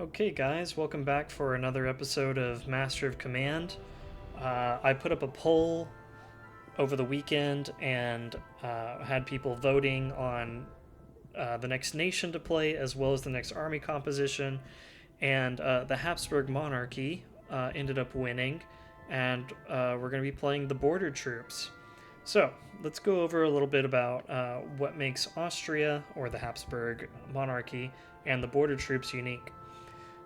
Okay, guys, welcome back for another episode of Master of Command. I put up a poll over the weekend and had people voting on the next nation to play as well as the next army composition. And the Habsburg monarchy ended up winning, and we're going to be playing the Border Troops. So let's go over a little bit about what makes Austria, or the Habsburg monarchy, and the Border Troops unique.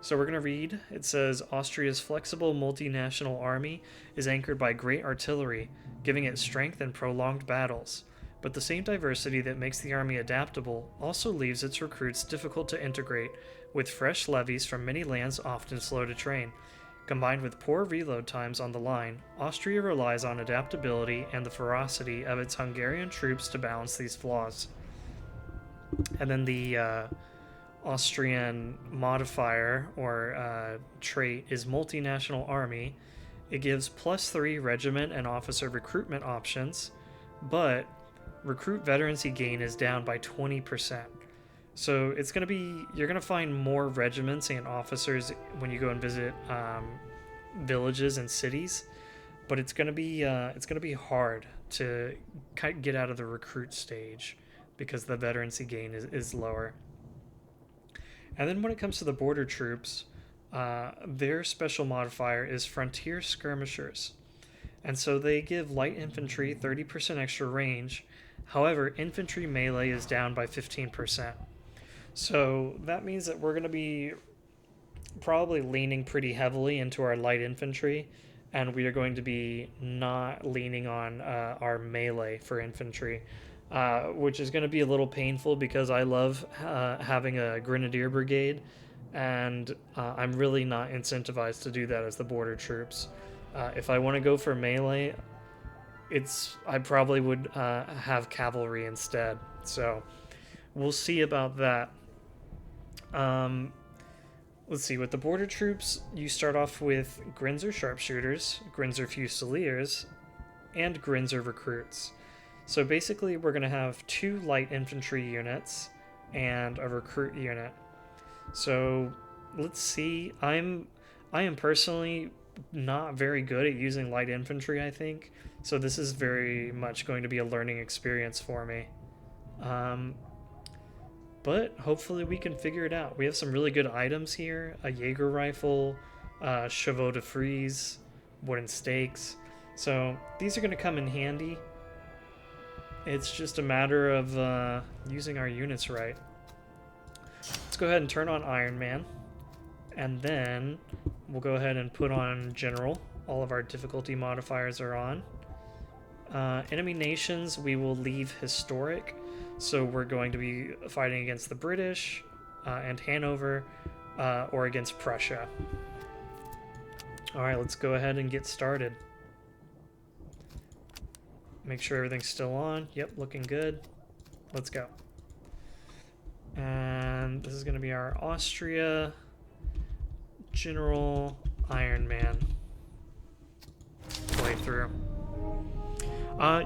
So we're going to read. It says Austria's flexible multinational army is anchored by great artillery, giving it strength in prolonged battles. But the same diversity that makes the army adaptable also leaves its recruits difficult to integrate, with fresh levies from many lands often slow to train. Combined with poor reload times on the line, Austria relies on adaptability and the ferocity of its Hungarian troops to balance these flaws. And then the Austrian modifier or trait is multinational army. It gives +3 regiment and officer recruitment options, but recruit veterancy gain is down by 20%. So it's going to be, you're going to find more regiments and officers when you go and visit villages and cities, but it's going to be hard to get out of the recruit stage because the veterancy gain is lower. And then when it comes to the border troops, their special modifier is Frontier Skirmishers. And so they give light infantry 30% extra range. However, infantry melee is down by 15%. So that means that we're going to be probably leaning pretty heavily into our light infantry, and we are going to be not leaning on our melee for infantry. Which is going to be a little painful because I love having a grenadier brigade, and I'm really not incentivized to do that as the border troops. If I want to go for melee, I probably would have cavalry instead. So we'll see about that. Let's see. With the border troops, you start off with Grinzer sharpshooters, Grinzer fusiliers, and Grinzer recruits. So basically, we're going to have 2 light infantry units and a recruit unit. So let's see. I am personally not very good at using light infantry, I think. So this is very much going to be a learning experience for me. But hopefully we can figure it out. We have some really good items here. A Jaeger rifle, chevaux de frise, wooden stakes. So these are going to come in handy. It's just a matter of using our units right. Let's go ahead and turn on Iron Man. And then we'll go ahead and put on General. All of our difficulty modifiers are on. Enemy nations, we will leave Historic. So we're going to be fighting against the British and Hanover or against Prussia. Alright, let's go ahead and get started. Make sure everything's still on. Yep, looking good. Let's go. And this is going to be our Austria General Iron Man playthrough.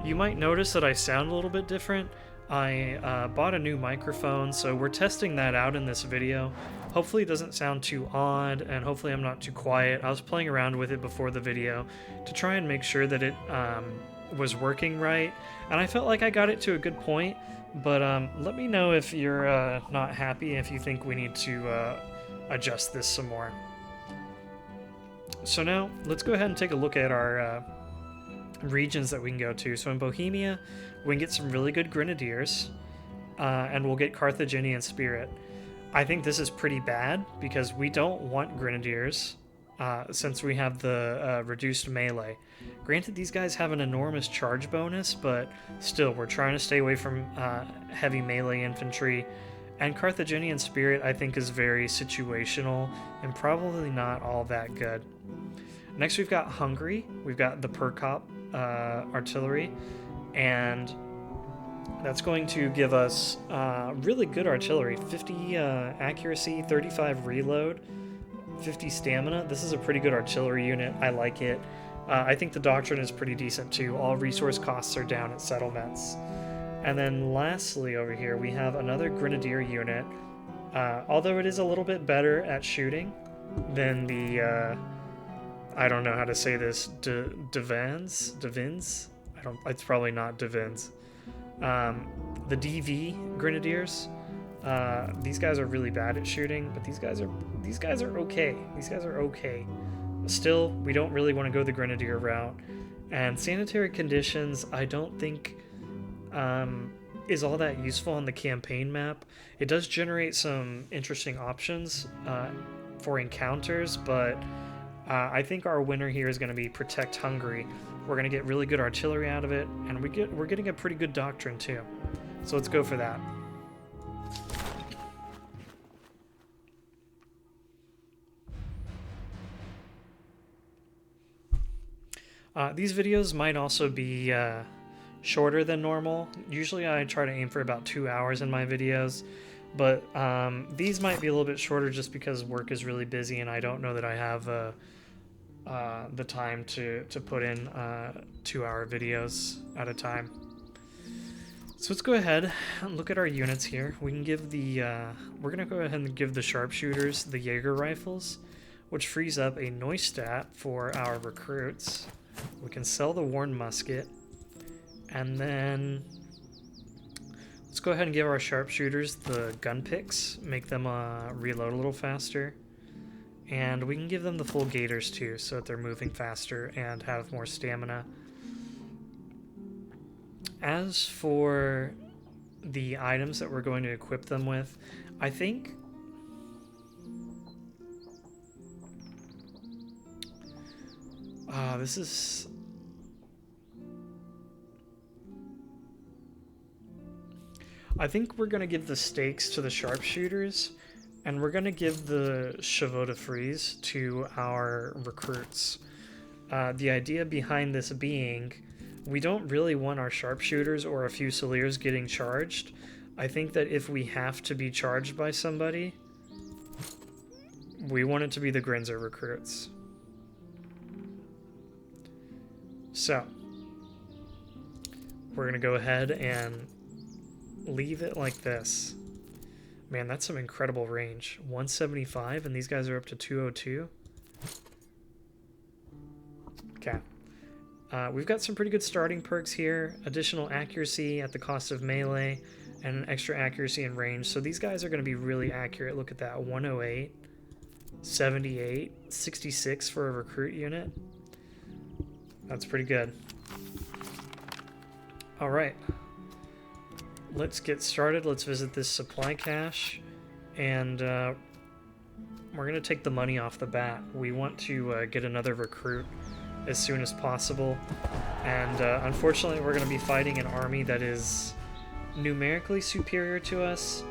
You might notice that I sound a little bit different. I bought a new microphone, so we're testing that out in this video. Hopefully it doesn't sound too odd, and hopefully I'm not too quiet. I was playing around with it before the video to try and make sure that it was working right, and I felt like I got it to a good point, but let me know if you're not happy, if you think we need to adjust this some more. So now let's go ahead and take a look at our regions that we can go to. So in Bohemia we can get some really good grenadiers, and we'll get Carthaginian spirit. I think this is pretty bad because we don't want grenadiers since we have the reduced melee. Granted, these guys have an enormous charge bonus, but still, we're trying to stay away from heavy melee infantry. And Carthaginian spirit, I think, is very situational and probably not all that good. Next, we've got Hungary. We've got the Perkop artillery, and that's going to give us really good artillery. 50 accuracy, 35 reload, 50 stamina. This is a pretty good artillery unit. I like it. I think the doctrine is pretty decent too. All resource costs are down at settlements. And then lastly over here we have another grenadier unit Although it is a little bit better at shooting than the, I don't know how to say this, Devins? It's probably not Devins. The DV Grenadiers. These guys are really bad at shooting, but these guys are okay. These guys are okay. Still, we don't really want to go the Grenadier route. And sanitary conditions, I don't think is all that useful on the campaign map. It does generate some interesting options for encounters, but I think our winner here is going to be Protect Hungary. We're going to get really good artillery out of it, and we're getting a pretty good doctrine too. So let's go for that. These videos might also be shorter than normal. Usually I try to aim for about 2 hours in my videos, but these might be a little bit shorter just because work is really busy and I don't know that I have the time to put in 2-hour videos at a time. So let's go ahead and look at our units here. We can give the we're gonna go ahead and give the sharpshooters the Jaeger rifles, which frees up a Neustat for our recruits. We can sell the Worn Musket, and then let's go ahead and give our sharpshooters the gun picks, make them reload a little faster, and we can give them the full gaiters too, so that they're moving faster and have more stamina. As for the items that we're going to equip them with, I think this is... I think we're going to give the stakes to the sharpshooters, and we're going to give the chevaux de frise to our recruits. The idea behind this being, we don't really want our sharpshooters or a fusiliers getting charged. I think that if we have to be charged by somebody, we want it to be the Grenzer recruits. So, we're going to go ahead and leave it like this. Man, that's some incredible range. 175, and these guys are up to 202. Okay. We've got some pretty good starting perks here. Additional accuracy at the cost of melee, and extra accuracy in range. So these guys are going to be really accurate. Look at that. 108, 78, 66 for a recruit unit. That's pretty good. All right. Let's get started. Let's visit this supply cache, and we're going to take the money off the bat. We want to get another recruit as soon as possible, and unfortunately we're going to be fighting an army that is numerically superior to us,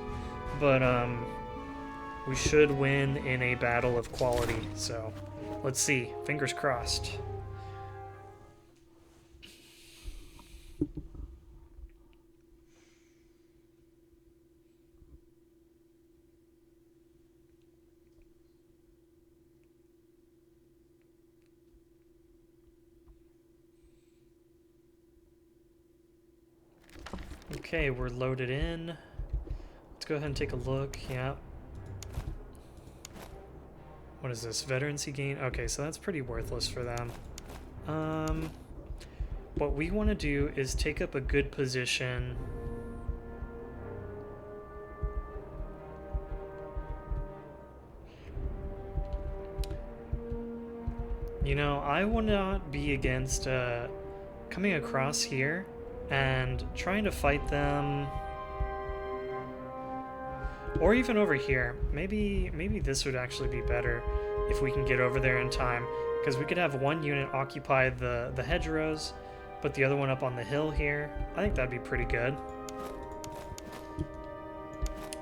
but we should win in a battle of quality, so let's see. Fingers crossed. Okay, we're loaded in. Let's go ahead and take a look. Yeah. What is this? Veterancy gain? Okay, so that's pretty worthless for them. What we want to do is take up a good position. You know, I would not be against coming across here and trying to fight them, or even over here. Maybe this would actually be better if we can get over there in time, because we could have one unit occupy the hedgerows, put the other one up on the hill here. I think that'd be pretty good,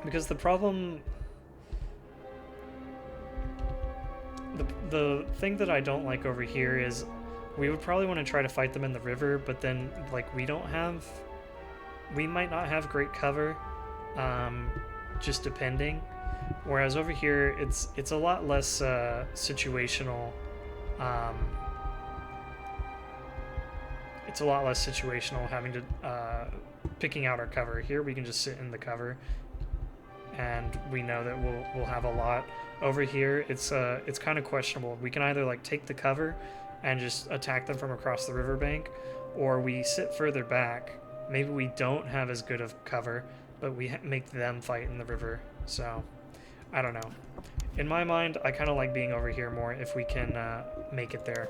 because the problem, the thing that I don't like over here is we would probably want to try to fight them in the river, but then, like, we might not have great cover, just depending. Whereas over here, it's a lot less situational. It's a lot less situational having to picking out our cover. Here we can just sit in the cover and we know that we'll have a lot. Over here, it's kind of questionable. We can either like take the cover and just attack them from across the riverbank, or we sit further back. Maybe we don't have as good of cover, but we make them fight in the river. So, I don't know. In my mind, I kind of like being over here more if we can make it there.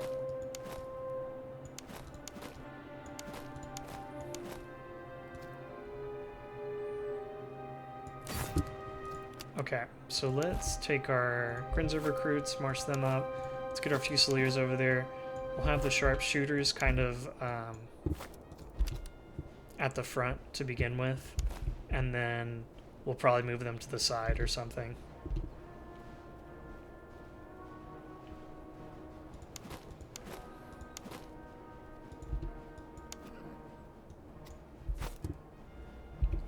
Okay, so let's take our Grinzer recruits, march them up. Let's get our Fusiliers over there. We'll have the sharpshooters kind of at the front to begin with, and then we'll probably move them to the side or something.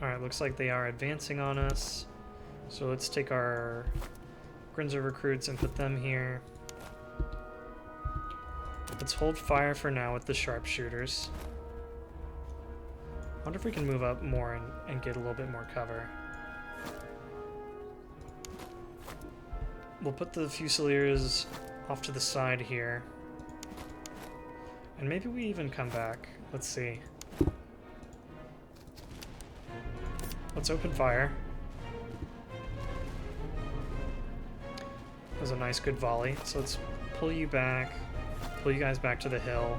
Alright, looks like they are advancing on us. So let's take our Grinzer recruits and put them here. Let's hold fire for now with the sharpshooters. I wonder if we can move up more and get a little bit more cover. We'll put the Fusiliers off to the side here. And maybe we even come back. Let's see. Let's open fire. That was a nice, good volley. So let's pull you back, pull you guys back to the hill.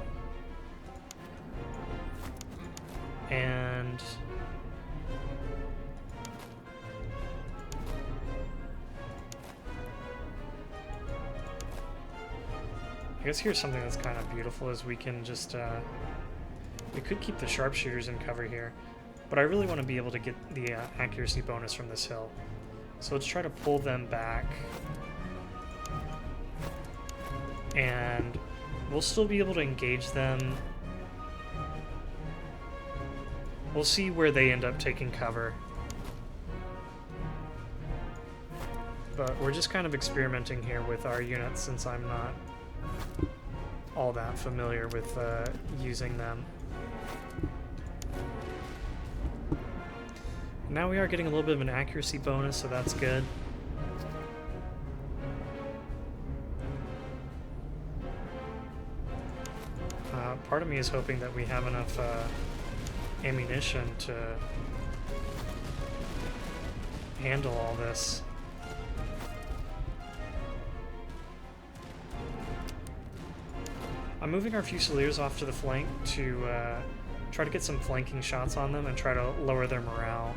And I guess here's something that's kind of beautiful is we can just, we could keep the sharpshooters in cover here, but I really want to be able to get the accuracy bonus from this hill. So let's try to pull them back. And we'll still be able to engage them. We'll see where they end up taking cover. But we're just kind of experimenting here with our units since I'm not all that familiar with using them. Now we are getting a little bit of an accuracy bonus, so that's good. Part of me is hoping that we have enough ammunition to handle all this. I'm moving our Fusiliers off to the flank to try to get some flanking shots on them and try to lower their morale.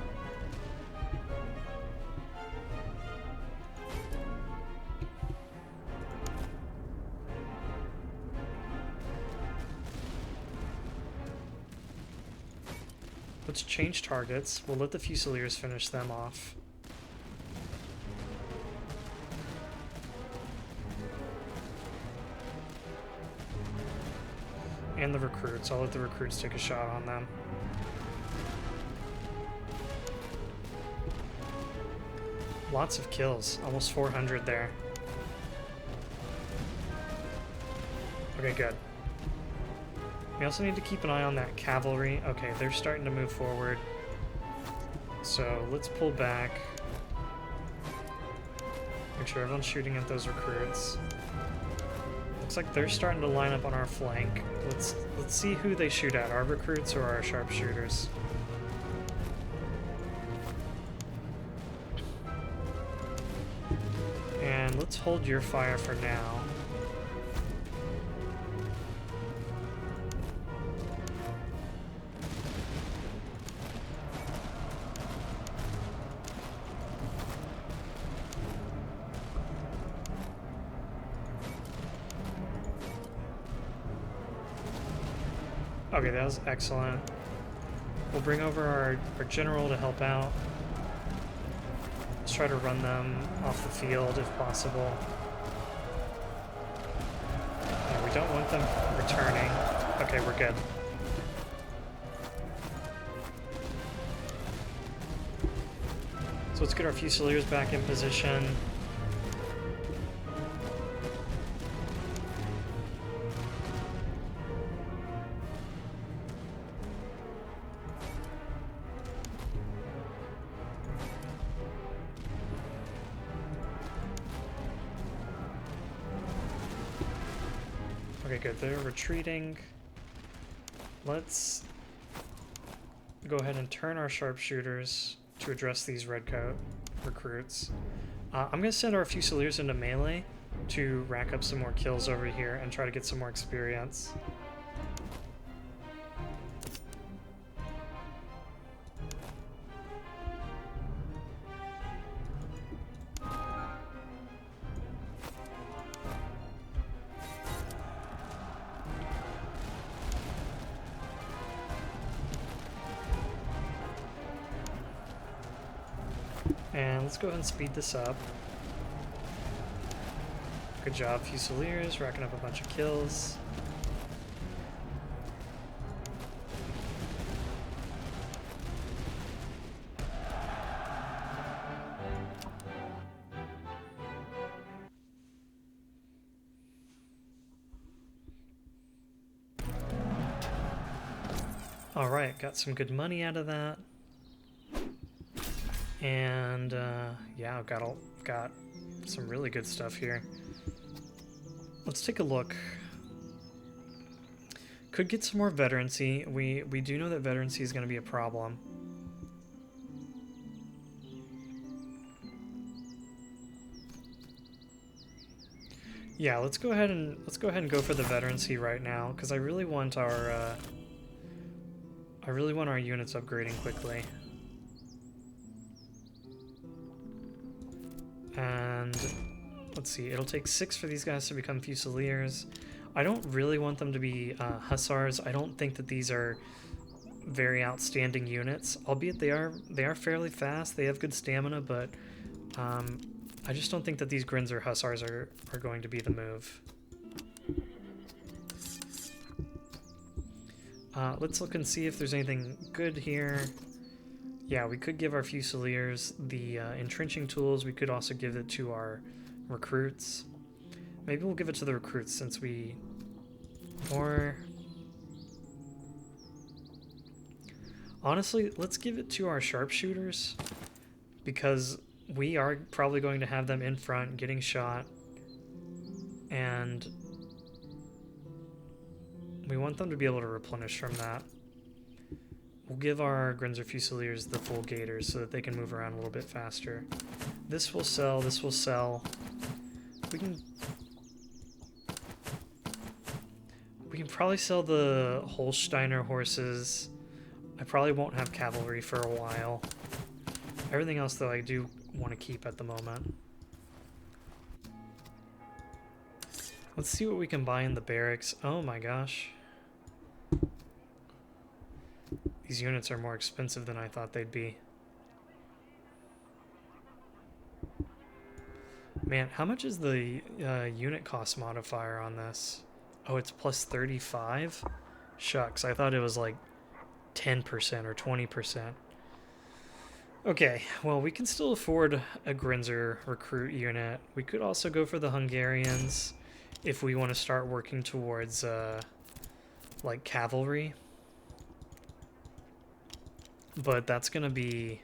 Let's change targets. We'll let the Fusiliers finish them off. And the recruits. I'll let the recruits take a shot on them. Lots of kills. Almost 400 there. Okay, good. We also need to keep an eye on that cavalry. Okay, they're starting to move forward. So let's pull back. Make sure everyone's shooting at those recruits. Looks like they're starting to line up on our flank. Let's see who they shoot at, our recruits or our sharpshooters. And let's hold your fire for now. Okay, that was excellent. We'll bring over our general to help out. Let's try to run them off the field if possible. We don't want them returning. Okay, we're good. So let's get our Fusiliers back in position. Okay, good. They're retreating. Let's go ahead and turn our sharpshooters to address these redcoat recruits. I'm going to send our Fusiliers into melee to rack up some more kills over here and try to get some more experience. And let's go ahead and speed this up. Good job, Fusiliers, racking up a bunch of kills. Alright, got some good money out of that. And yeah, I've got some really good stuff here. Let's take a look. Could get some more veterancy. We do know that veterancy is going to be a problem. Yeah, let's go ahead and go for the veterancy right now, because I really want our units upgrading quickly. And let's see, it'll take 6 for these guys to become Fusiliers. I don't really want them to be Hussars. I don't think that these are very outstanding units, albeit they are fairly fast. They have good stamina, but I just don't think that these Grinzer Hussars are going to be the move. Let's look and see if there's anything good here. Yeah, we could give our Fusiliers the entrenching tools. We could also give it to our recruits. Maybe we'll give it to the recruits since we... Or... Honestly, let's give it to our sharpshooters, because we are probably going to have them in front getting shot, and we want them to be able to replenish from that. We'll give our Grinzer Fusiliers the full gators so that they can move around a little bit faster. This will sell, this will sell. We can probably sell the Holsteiner horses. I probably won't have cavalry for a while. Everything else, though, I do want to keep at the moment. Let's see what we can buy in the barracks. Oh my gosh. These units are more expensive than I thought they'd be. Man, how much is the unit cost modifier on this? Oh, it's plus 35? Shucks, I thought it was like 10% or 20%. Okay, well, we can still afford a Grinzer recruit unit. We could also go for the Hungarians if we want to start working towards, like, cavalry. But that's gonna be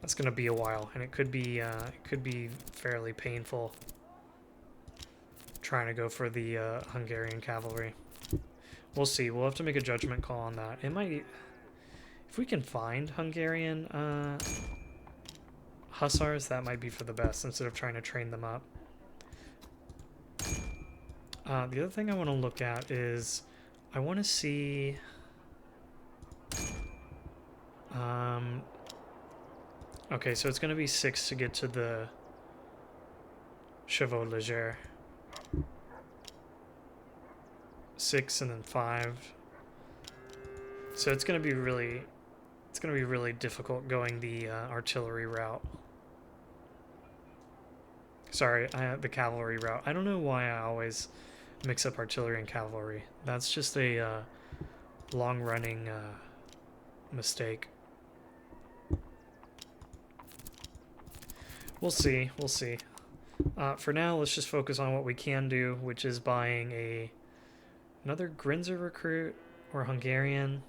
a while, and it could be fairly painful trying to go for the Hungarian cavalry. We'll see. We'll have to make a judgment call on that. It might, if we can find Hungarian Hussars, that might be for the best instead of trying to train them up. The other thing I want to look at is I want to see. Okay, so it's going to be 6 to get to the Chevaux Léger. 6 and then 5. So it's going to be really difficult going the artillery route. Sorry, the cavalry route. I don't know why I always mix up artillery and cavalry. That's just a long-running mistake. We'll see. We'll see. For now, let's just focus on what we can do, which is buying another Grinzer recruit or Hungarian.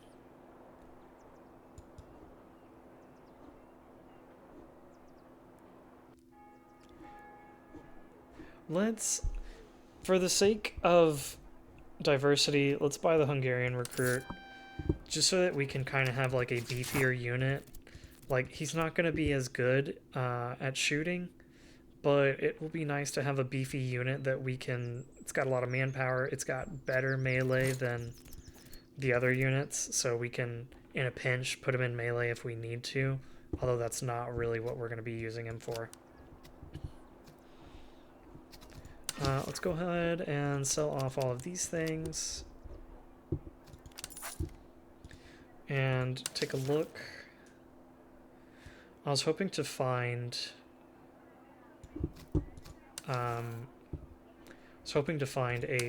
For the sake of diversity, let's buy the Hungarian recruit, just so that we can kind of have like a beefier unit. Like, he's not going to be as good at shooting, but it will be nice to have a beefy unit that we can... It's got a lot of manpower. It's got better melee than the other units, so we can, in a pinch, put him in melee if we need to, although that's not really what we're going to be using him for. Let's go ahead and sell off all of these things. And take a look. I was hoping to find... a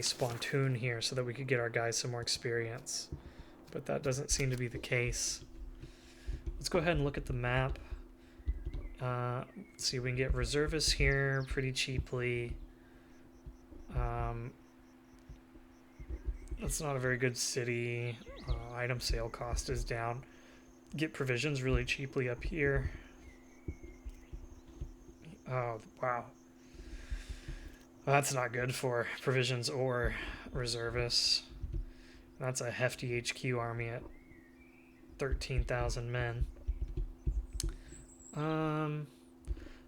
spontoon here so that we could get our guys some more experience. But that doesn't seem to be the case. Let's go ahead and look at the map. Let's see, we can get reservists here pretty cheaply. That's not a very good city. Item sale cost is down. Get provisions really cheaply up here. Oh, wow. That's not good for provisions or reservists. That's a hefty HQ army at 13,000 men.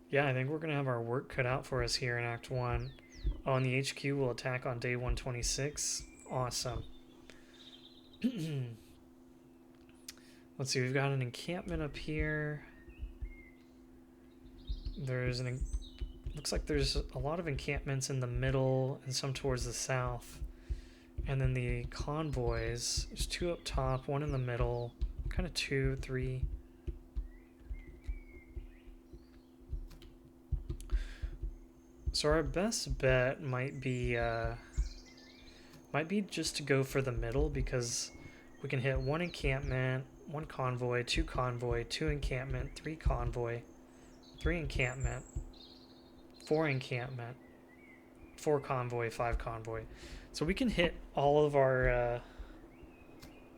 Yeah, I think we're going to have our work cut out for us here in Act 1. Oh, and the HQ will attack on day 126. Awesome. Let's see, we've got an encampment up here. Looks like there's a lot of encampments in the middle and some towards the south. And then the convoys, there's 2 up top, 1 in the middle, kind of 2, 3. So our best bet might be just to go for the middle, because we can hit 1 encampment, 1 convoy, 2 convoy, 2 encampment, 3 convoy, 3 encampment, 4 encampment, 4 convoy, 5 convoy. So we can hit all of our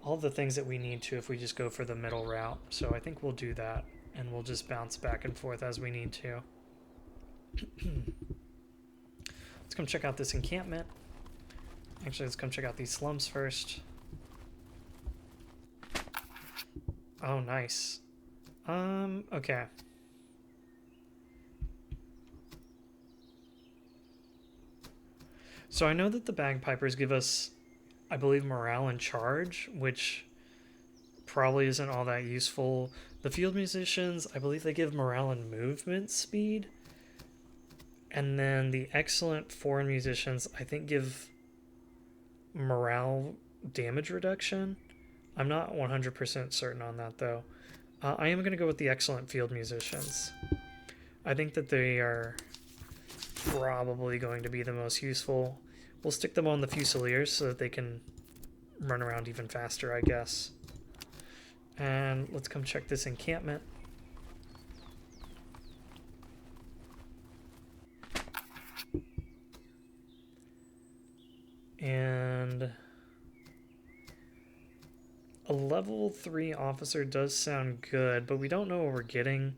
all the things that we need to if we just go for the middle route. So I think we'll do that, and we'll just bounce back and forth as we need to. Let's come check out this encampment. Actually, let's come check out these slums first. Oh, nice. Okay. So I know that the bagpipers give us, I believe, morale and charge, which probably isn't all that useful. The field musicians, I believe they give morale and movement speed. And then the excellent foreign musicians, I think, give morale damage reduction. I'm not 100% certain on that, though. I am going to go with the excellent field musicians. I think that they are probably going to be the most useful. We'll stick them on the Fusiliers so that they can run around even faster, I guess. And let's come check this encampment. And a level 3 officer does sound good, but we don't know what we're getting.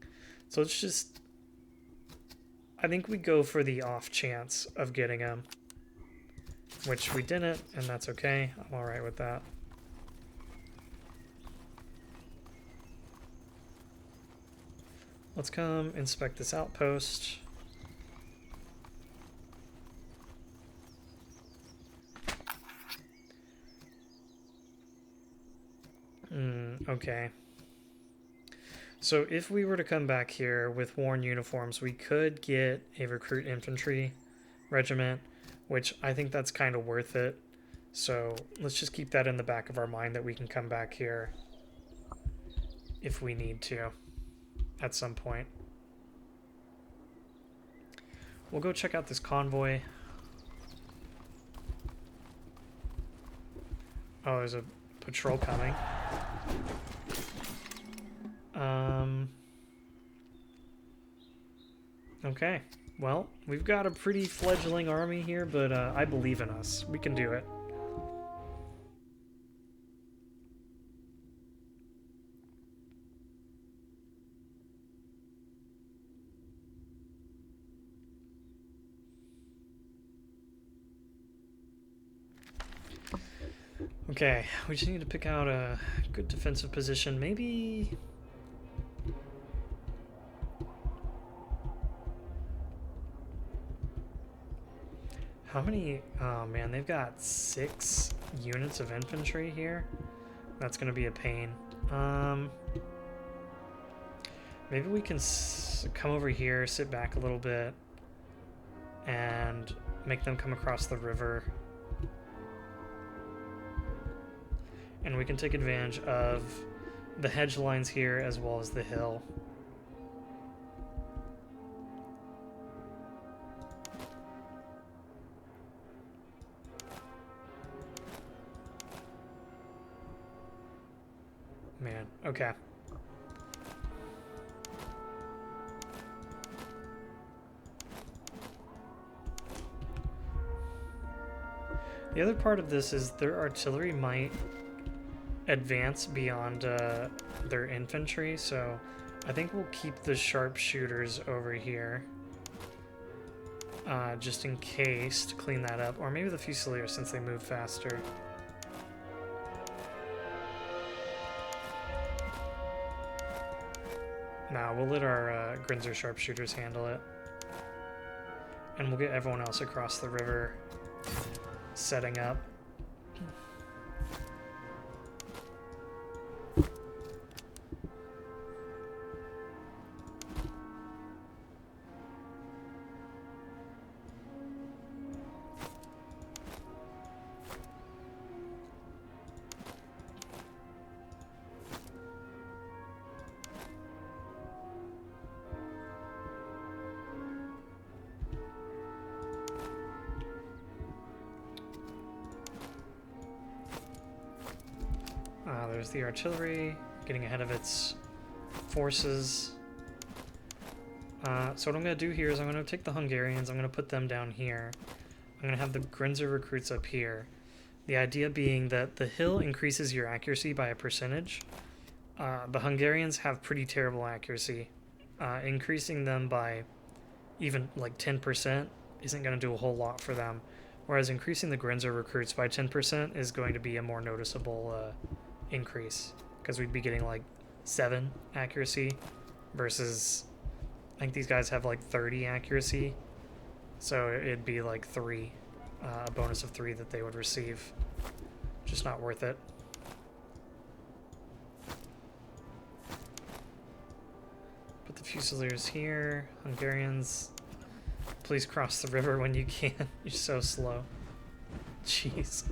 So it's just... I think we go for the off chance of getting him. Which we didn't, and that's okay. I'm alright with that. Let's come inspect this outpost. Okay. So if we were to come back here with worn uniforms, we could get a recruit infantry regiment, which I think that's kind of worth it. So let's just keep that in the back of our mind, that we can come back here if we need to at some point. We'll go check out this convoy. Oh, there's a patrol coming. Okay. Well, we've got a pretty fledgling army here, but I believe in us. We can do it. Okay, we just need to pick out a good defensive position. Maybe... How many... Oh man, they've got 6 units of infantry here. That's going to be a pain. Maybe we can come over here, sit back a little bit, and make them come across the river. And we can take advantage of the hedge lines here as well as the hill. Man, okay. The other part of this is their artillery might advance beyond their infantry, so I think we'll keep the sharpshooters over here just in case, to clean that up, or maybe the Fusiliers since they move faster. Nah, we'll let our Grinzer sharpshooters handle it, and we'll get everyone else across the river setting up. There's the artillery getting ahead of its forces. So what I'm going to do here is I'm going to take the Hungarians, I'm going to put them down here. I'm going to have the Grinzer recruits up here. The idea being that the hill increases your accuracy by a percentage. The Hungarians have pretty terrible accuracy. Increasing them by even like 10% isn't going to do a whole lot for them. Whereas increasing the Grinzer recruits by 10% is going to be a more noticeable increase, because we'd be getting like 7 accuracy versus I think these guys have like 30 accuracy, so it'd be like 3, a bonus of 3 that they would receive. Just not worth it. Put the Fusiliers here. Hungarians, please cross the river when you can. You're so slow. Jeez.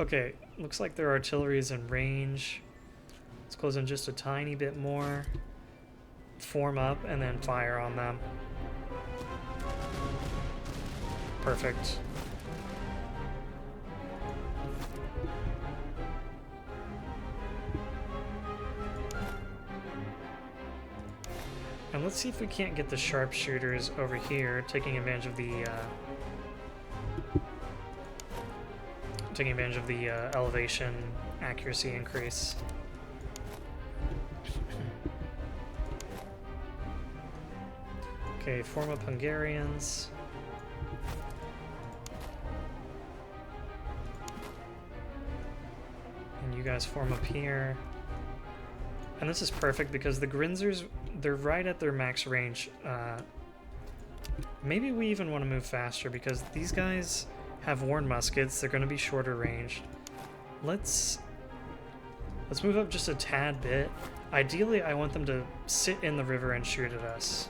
Okay, looks like their artillery is in range. Let's close in just a tiny bit more. Form up and then fire on them. Perfect. And let's see if we can't get the sharpshooters over here, taking advantage of the elevation accuracy increase. Okay, form up Hungarians. And you guys form up here. And this is perfect because the Grinzers, they're right at their max range. Maybe we even want to move faster because these guys have worn muskets. They're going to be shorter ranged. Let's move up just a tad bit. Ideally, I want them to sit in the river and shoot at us.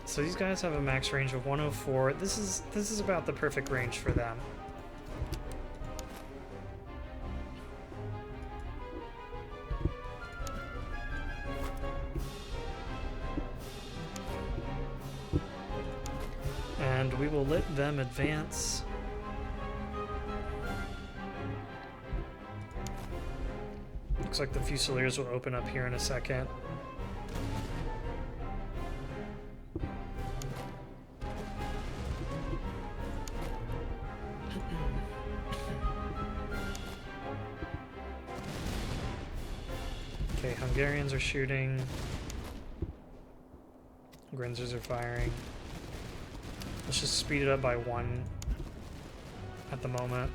So these guys have a max range of 104. This is about the perfect range for them. And we will let them advance. Looks like the Fusiliers will open up here in a second. Okay, Hungarians are shooting. Grinzers are firing. Let's just speed it up by 1 at the moment.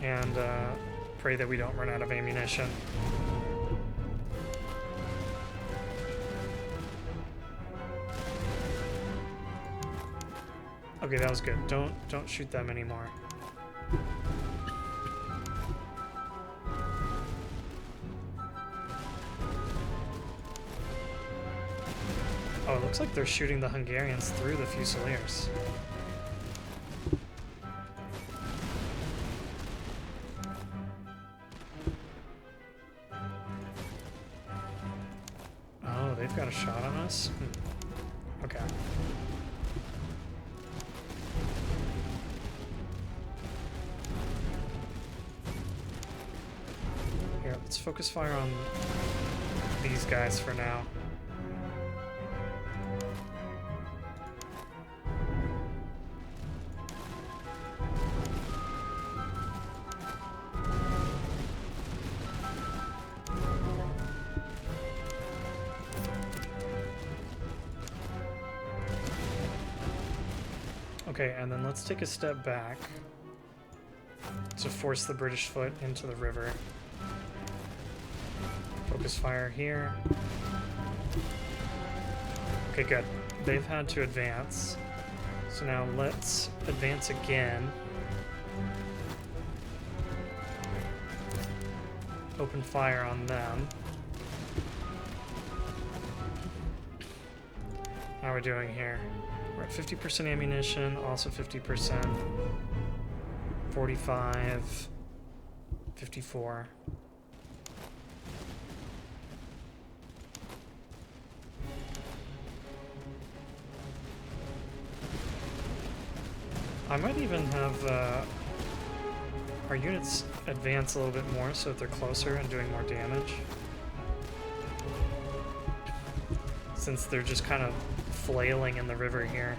And pray that we don't run out of ammunition. Okay, that was good. Don't shoot them anymore. Oh, it looks like they're shooting the Hungarians through the Fusiliers. Oh, they've got a shot on us? Okay. Here, let's focus fire on these guys for now. Okay, and then let's take a step back to force the British foot into the river. Focus fire here. Okay, good. They've had to advance. So now let's advance again. Open fire on them. How are we doing here? We're at 50% ammunition, also 50%. 45. 54. I might even have our units advance a little bit more so that they're closer and doing more damage. Since they're just kind of flailing in the river here.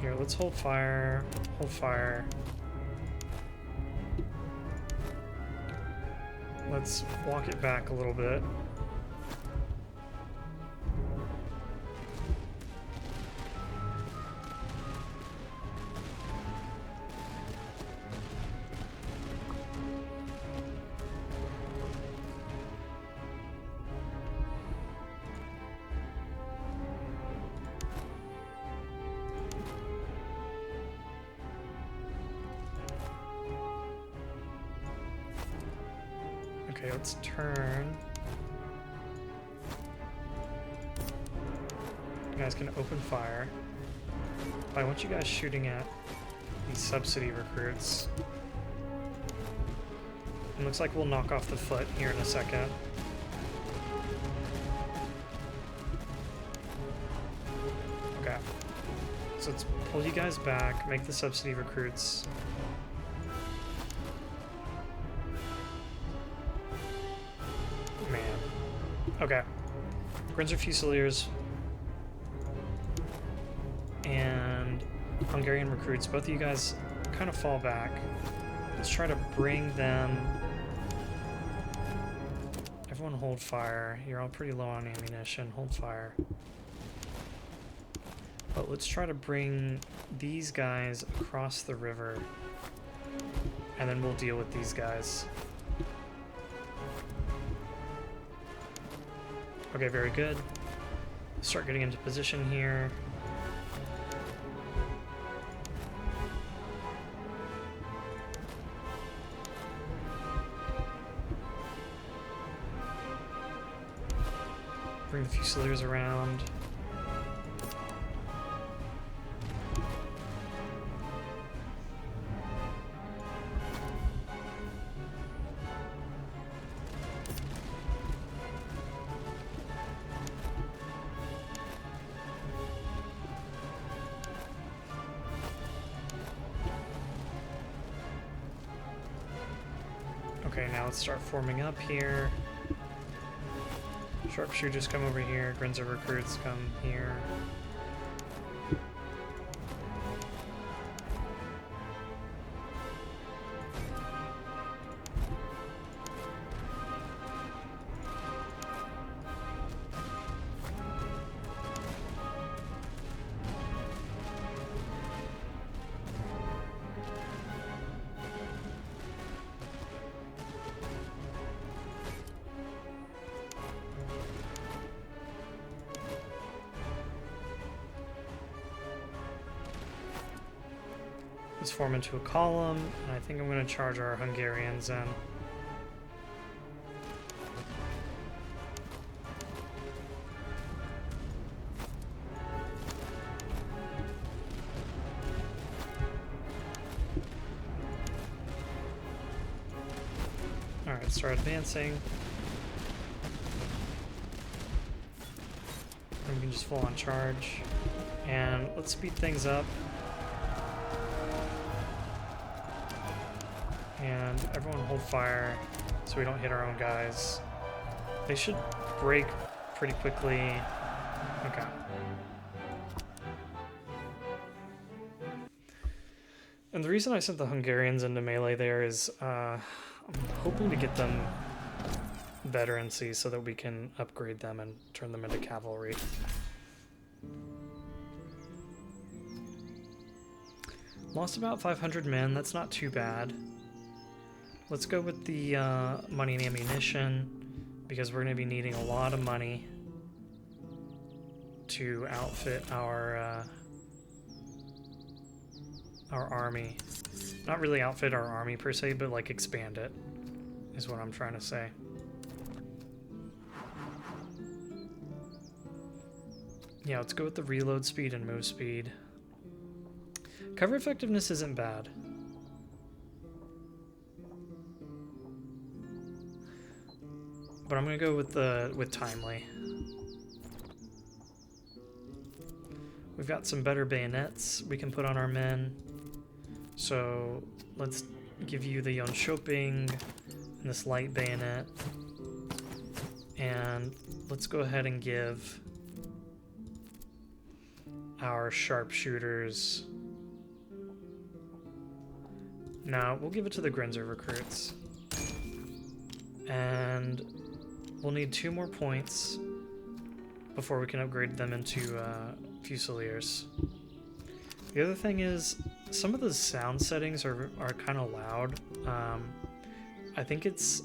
Here, let's hold fire. Hold fire. Let's walk it back a little bit. Okay, let's turn. You guys can open fire. But I want you guys shooting at these subsidy recruits. It looks like we'll knock off the foot here in a second. Okay. So let's pull you guys back, make the subsidy recruits. Okay. Grinzer Fusiliers and Hungarian recruits, both of you guys kind of fall back. Let's try to bring them... Everyone hold fire. You're all pretty low on ammunition. Hold fire. But let's try to bring these guys across the river, and then we'll deal with these guys. Okay, very good. Start getting into position here. Bring the Fusiliers around. Okay, now let's start forming up here. Sharpshooters come over here, Grinzer recruits come here. Just form into a column, and I think I'm going to charge our Hungarians in. Alright, start advancing. And we can just full on charge. And let's speed things up. And everyone hold fire so we don't hit our own guys. They should break pretty quickly. Okay. And the reason I sent the Hungarians into melee there is I'm hoping to get them veterancy so that we can upgrade them and turn them into cavalry. Lost about 500 men, that's not too bad. Let's go with the money and ammunition, because we're going to be needing a lot of money to outfit our army. Not really outfit our army per se, but like expand it, is what I'm trying to say. Yeah, let's go with the reload speed and move speed. Cover effectiveness isn't bad. But I'm gonna go with timely. We've got some better bayonets we can put on our men. So let's give you the Jönköping and this light bayonet. And let's go ahead and give our sharpshooters. No, we'll give it to the Grenzer recruits. And we'll need 2 more points before we can upgrade them into Fusiliers. The other thing is, some of the sound settings are kind of loud. I think it's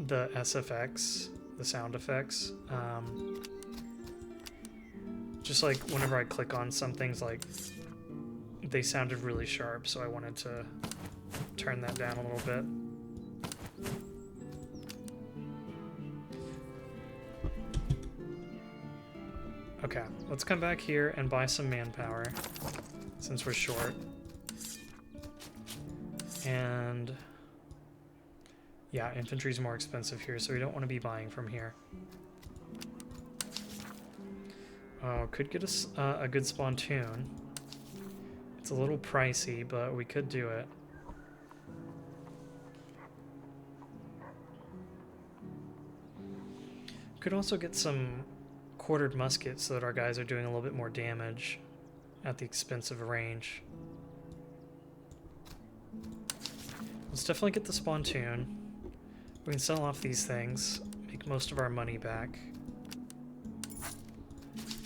the SFX, the sound effects. Just like whenever I click on some things, like they sounded really sharp, so I wanted to turn that down a little bit. Okay, let's come back here and buy some manpower, since we're short. And yeah, infantry's more expensive here, so we don't want to be buying from here. Oh, could get us a good spontoon. It's a little pricey, but we could do it. Could also get some quartered muskets so that our guys are doing a little bit more damage at the expense of a range. Let's definitely get the spontoon. We can sell off these things, make most of our money back.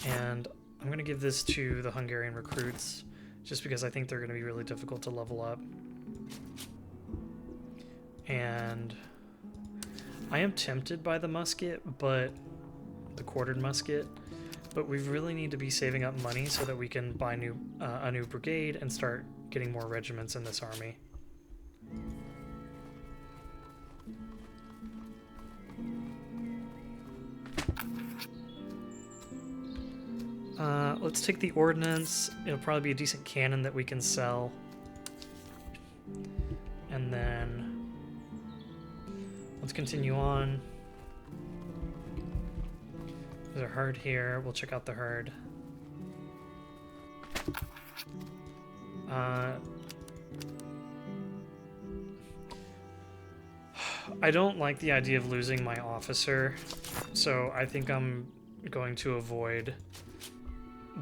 And I'm going to give this to the Hungarian recruits, just because I think they're going to be really difficult to level up. And I am tempted by the musket, but the quartered musket, but we really need to be saving up money so that we can buy a new brigade and start getting more regiments in this army. Let's take the ordnance. It'll probably be a decent cannon that we can sell. And then let's continue on. There's a herd here. We'll check out the herd. I don't like the idea of losing my officer, so I think I'm going to avoid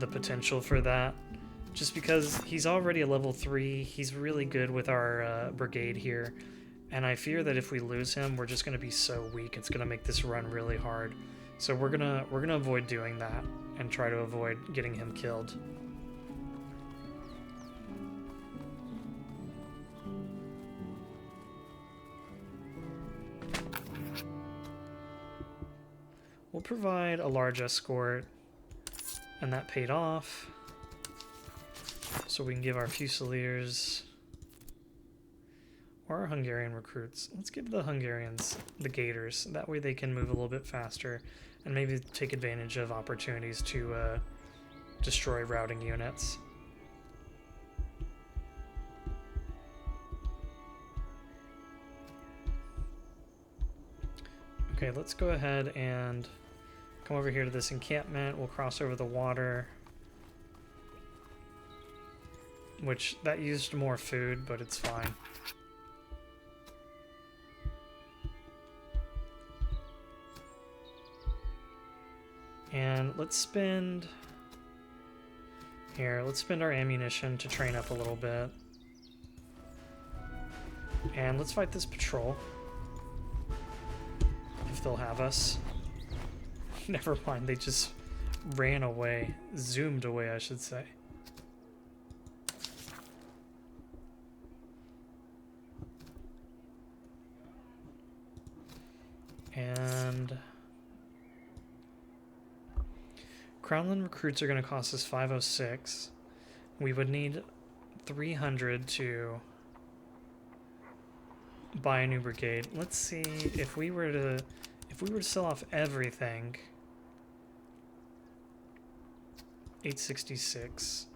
the potential for that, just because he's already a level 3. He's really good with our brigade here, and I fear that if we lose him, we're just going to be so weak. It's going to make this run really hard. So we're gonna avoid doing that and try to avoid getting him killed. We'll provide a large escort, and that paid off. So we can give our Fusiliers Or Hungarian recruits. Let's give the Hungarians the Gators. That way they can move a little bit faster and maybe take advantage of opportunities to destroy routing units. Okay, let's go ahead and come over here to this encampment. We'll cross over the water. Which, that used more food, but it's fine. And let's spend... Here, let's spend our ammunition to train up a little bit. And let's fight this patrol. If they'll have us. Never mind, they just ran away. Zoomed away, I should say. And Crownland recruits are going to cost us 506. We would need 300 to buy a new brigade. Let's see if we were to sell off everything. 866.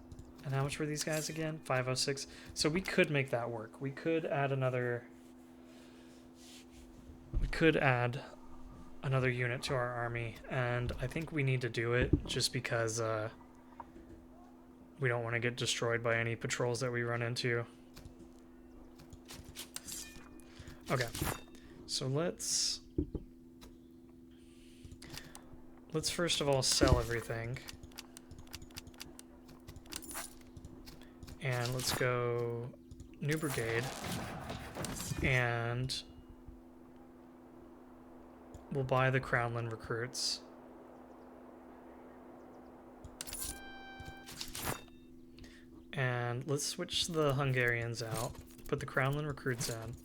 And how much were these guys again? 506. So we could make that work. We could add another unit to our army, and I think we need to do it just because we don't want to get destroyed by any patrols that we run into. Okay, so let's first of all sell everything, and let's go new brigade, and we'll buy the Crownland recruits. And let's switch the Hungarians out. Put the Crownland recruits in.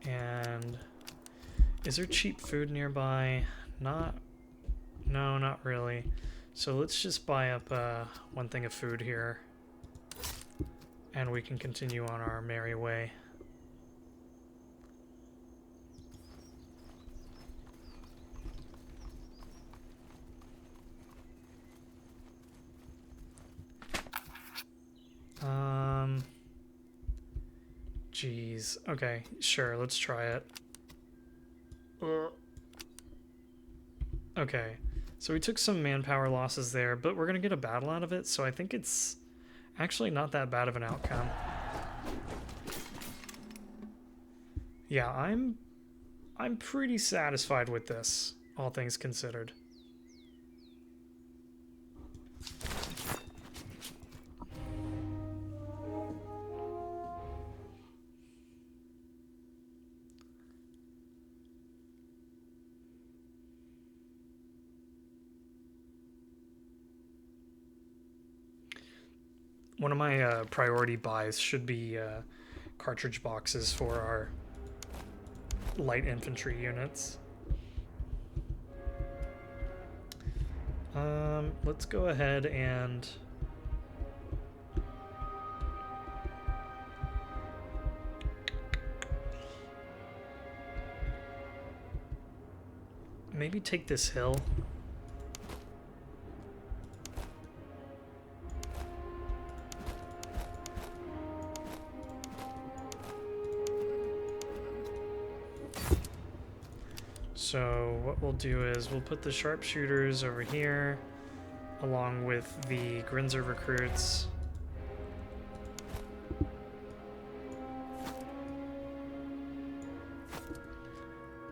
And is there cheap food nearby? No, not really. So let's just buy up one thing of food here. And we can continue on our merry way. Jeez. Okay, sure, let's try it. Okay, so we took some manpower losses there, but we're gonna get a battle out of it, so I think it's actually not that bad of an outcome. Yeah, I'm pretty satisfied with this, all things considered. One of my priority buys should be cartridge boxes for our light infantry units. Let's go ahead and maybe take this hill. So what we'll do is we'll put the sharpshooters over here along with the Grinzer recruits.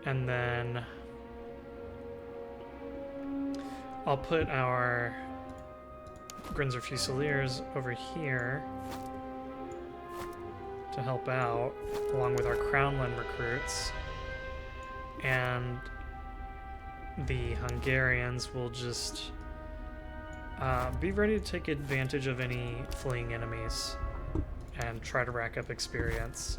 And then I'll put our Grinzer Fusiliers over here to help out along with our Crownland recruits. And the Hungarians will just be ready to take advantage of any fleeing enemies and try to rack up experience.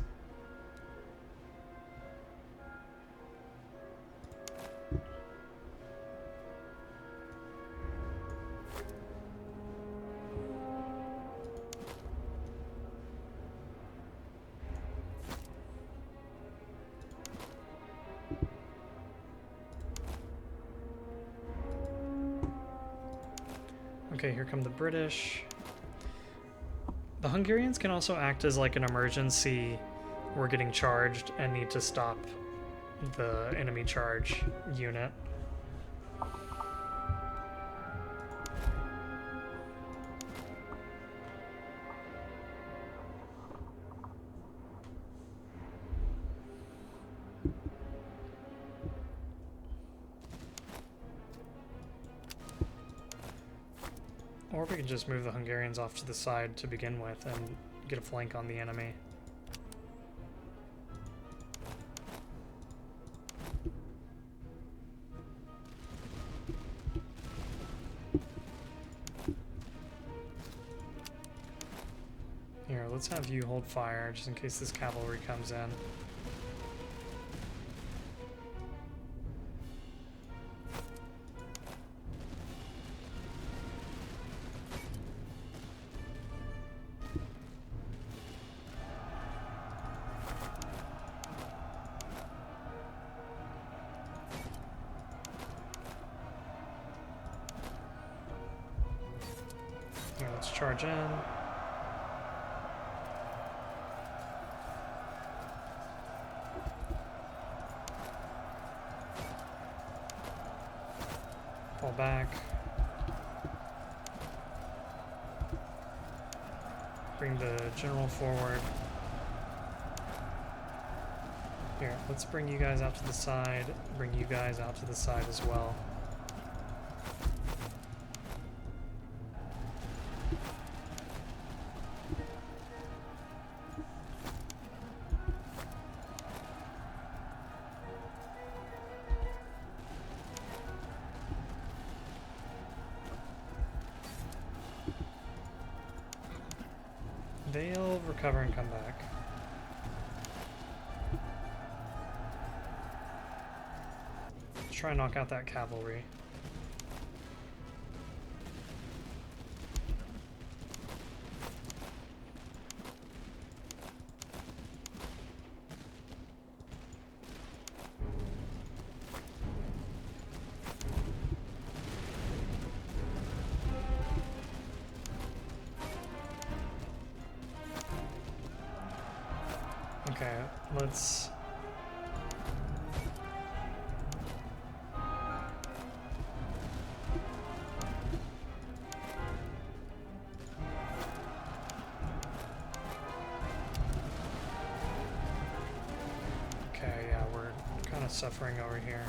Okay, here come the British. The Hungarians can also act as like an emergency. We're getting charged and need to stop the enemy charge unit. Or we can just move the Hungarians off to the side to begin with and get a flank on the enemy. Here, let's have you hold fire just in case this cavalry comes in. Here, let's charge in. Fall back. Bring the general forward. Here, let's bring you guys out to the side. Bring you guys out to the side as well. They'll recover and come back. Let's try and knock out that cavalry. Okay, let's... Okay, yeah, we're kind of suffering over here.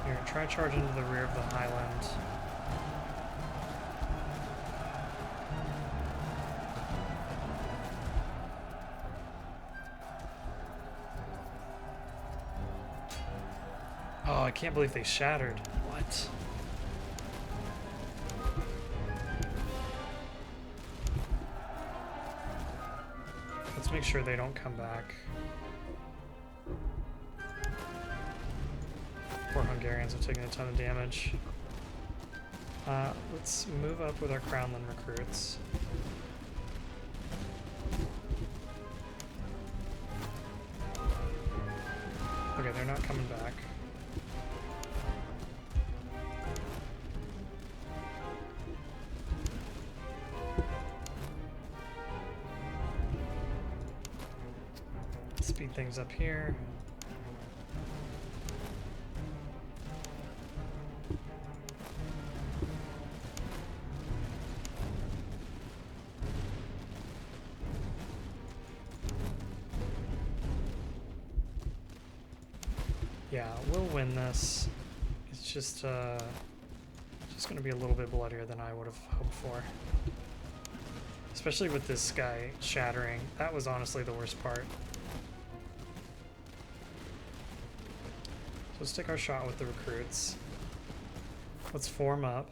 Here, try charging to the rear of the Highland. Oh, I can't believe they shattered. What? Let's make sure they don't come back. Poor Hungarians have taken a ton of damage. Let's move up with our Crownland recruits. Okay, they're not coming back. Speed things up here. Yeah, we'll win this. It's just going to be a little bit bloodier than I would have hoped for. Especially with this guy shattering. That was honestly the worst part. So let's take our shot with the recruits. Let's form up.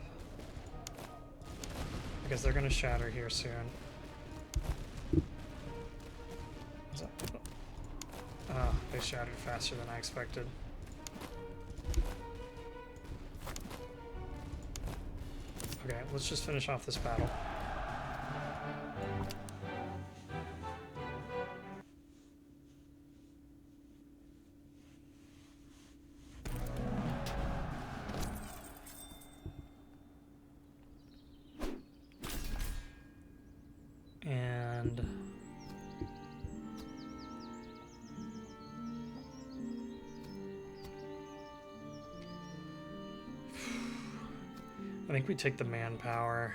Because they're going to shatter here soon. Oh, they shattered faster than I expected. Okay, let's just finish off this battle. And I think we take the manpower.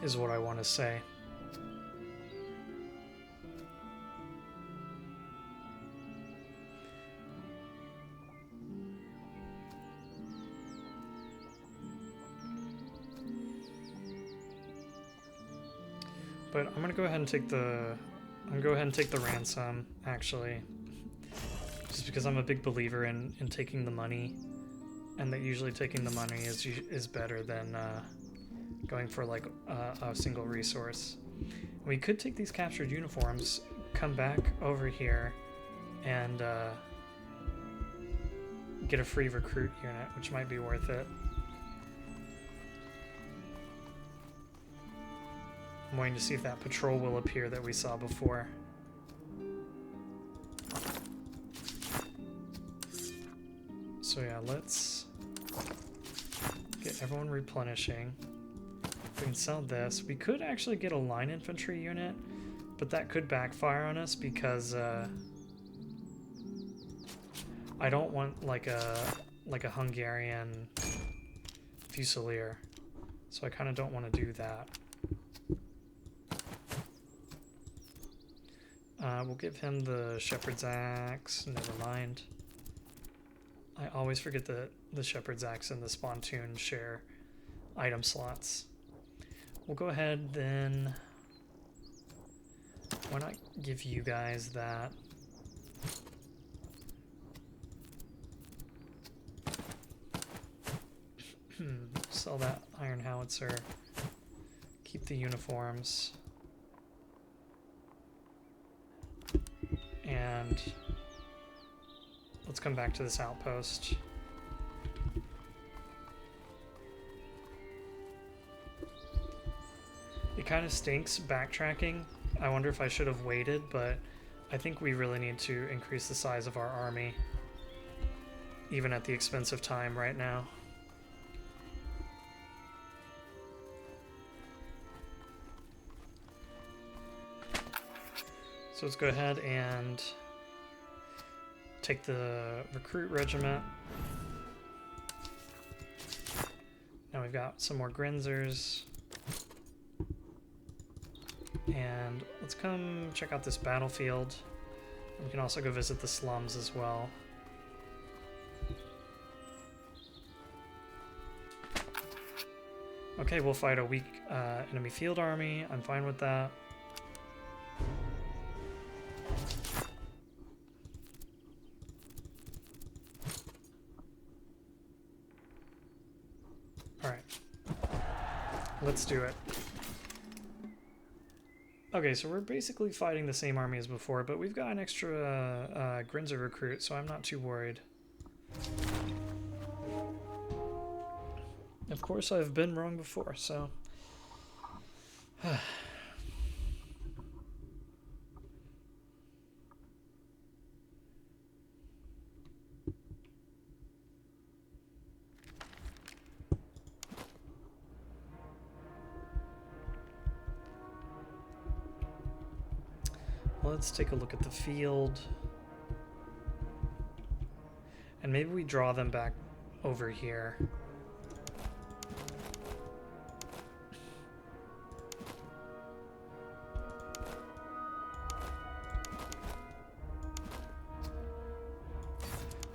Is what I want to say. But I'm gonna go ahead and take the ransom, actually, just because I'm a big believer in taking the money, and that usually taking the money is better than going for like a single resource. We could take these captured uniforms, come back over here, and get a free recruit unit, which might be worth it. I'm waiting to see if that patrol will appear that we saw before. So yeah, let's get everyone replenishing. We can sell this. We could actually get a line infantry unit, but that could backfire on us because I don't want like a Hungarian Fusilier, so I kind of don't want to do that. We'll give him the Shepherd's Axe. Never mind. I always forget that the Shepherd's Axe and the Spontoon share item slots. We'll go ahead then. Why not give you guys that? Sell that iron howitzer. Keep the uniforms. And let's come back to this outpost. It kind of stinks backtracking. I wonder if I should have waited, but I think we really need to increase the size of our army, even at the expense of time right now. So let's go ahead and take the recruit regiment. Now we've got some more Grinzers. And let's come check out this battlefield. We can also go visit the slums as well. Okay, we'll fight a weak enemy field army. I'm fine with that. Alright. Let's do it. Okay, so we're basically fighting the same army as before, but we've got an extra Grinzer recruit, so I'm not too worried. Of course, I've been wrong before, so... Let's take a look at the field. And maybe we draw them back over here.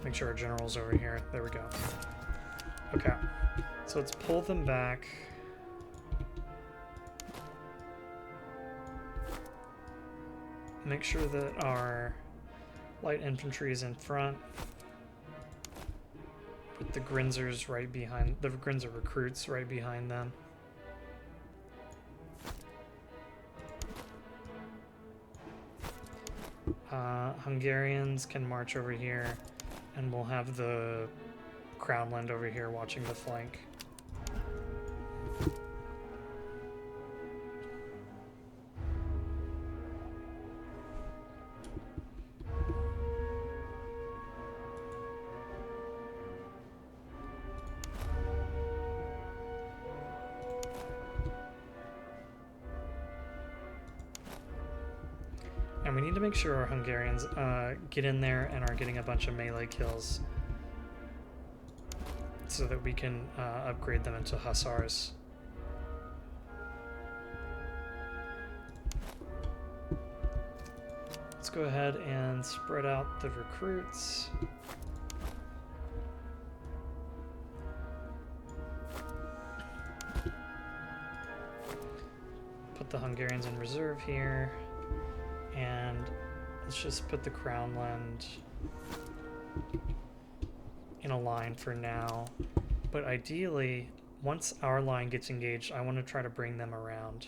Make sure our general's over here. There we go. Okay. So let's pull them back. Make sure that our light infantry is in front, with the Grinzers right behind, the Grinzer recruits right behind them. Hungarians can march over here, and we'll have the Crownland over here watching the flank. And we need to make sure our Hungarians get in there and are getting a bunch of melee kills so that we can upgrade them into Hussars. Let's go ahead and spread out the recruits. Put the Hungarians in reserve here. And let's just put the Crownland in a line for now. But ideally, once our line gets engaged, I want to try to bring them around.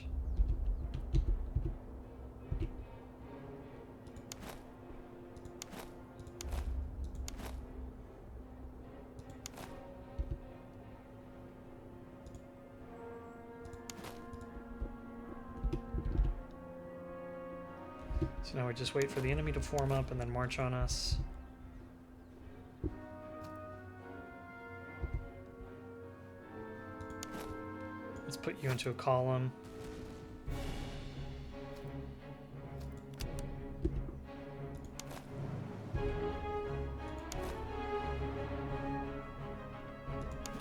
So now we just wait for the enemy to form up and then march on us. Let's put you into a column.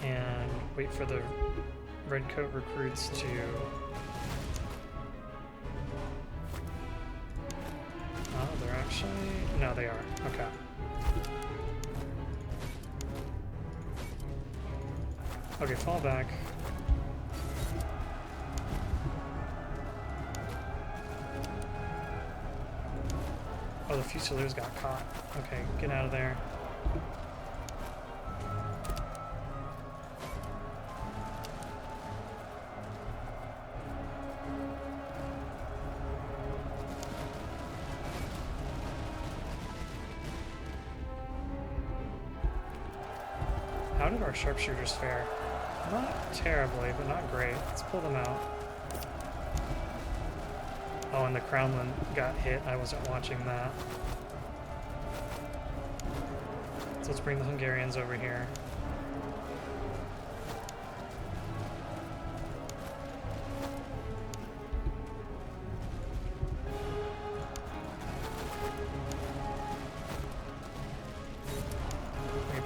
And wait for the redcoat recruits to no, they are. Okay. Okay, fall back. Oh, the Fusiliers got caught. Okay, get out of there. How did our sharpshooters fare? Not terribly, but not great. Let's pull them out. Oh, and the Crownland got hit. I wasn't watching that. So let's bring the Hungarians over here.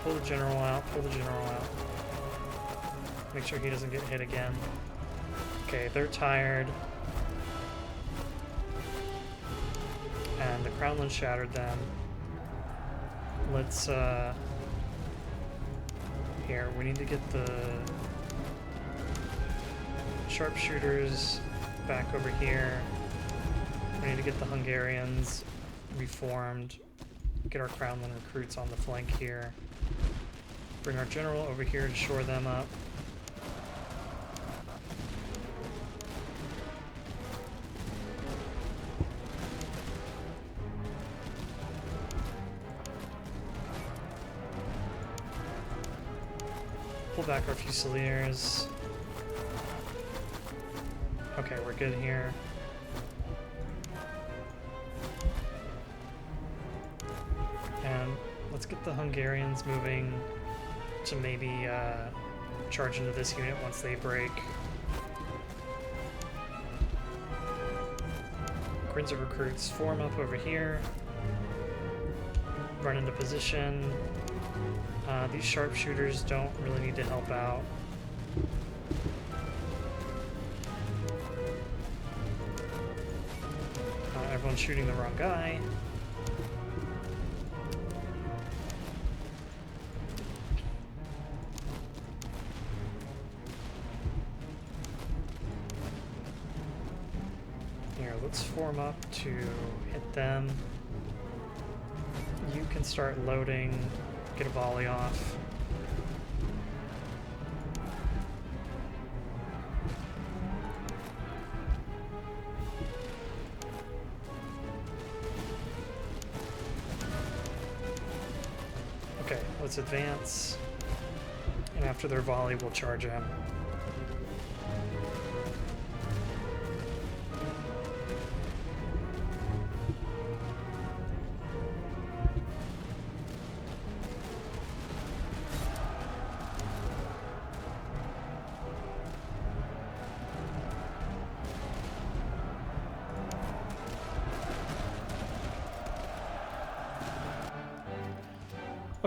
Pull the general out, pull the general out. Make sure he doesn't get hit again. Okay, they're tired. And the Crownland shattered them. Let's, here, we need to get the sharpshooters back over here. We need to get the Hungarians reformed. Get our Crownland recruits on the flank here. Bring our general over here to shore them up. Pull back our Fusiliers. Okay, we're good here. And let's get the Hungarians moving to maybe charge into this unit once they break. Grids of recruits form up over here. Run into position. These sharpshooters don't really need to help out. Everyone's shooting the wrong guy. Let's form up to hit them. You can start loading, get a volley off. Okay, let's advance. And after their volley, we'll charge in.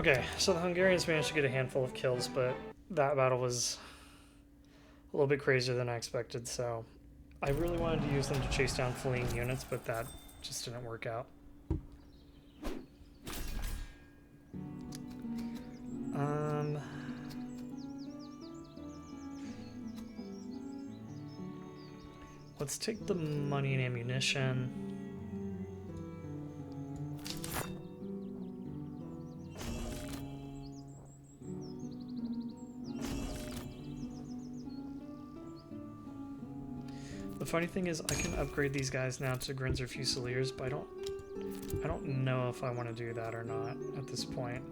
Okay, so the Hungarians managed to get a handful of kills, but that battle was a little bit crazier than I expected, so I really wanted to use them to chase down fleeing units, but that just didn't work out. Let's take the money and ammunition. The funny thing is I can upgrade these guys now to Grinzer Fusiliers, but I don't know if I want to do that or not at this point.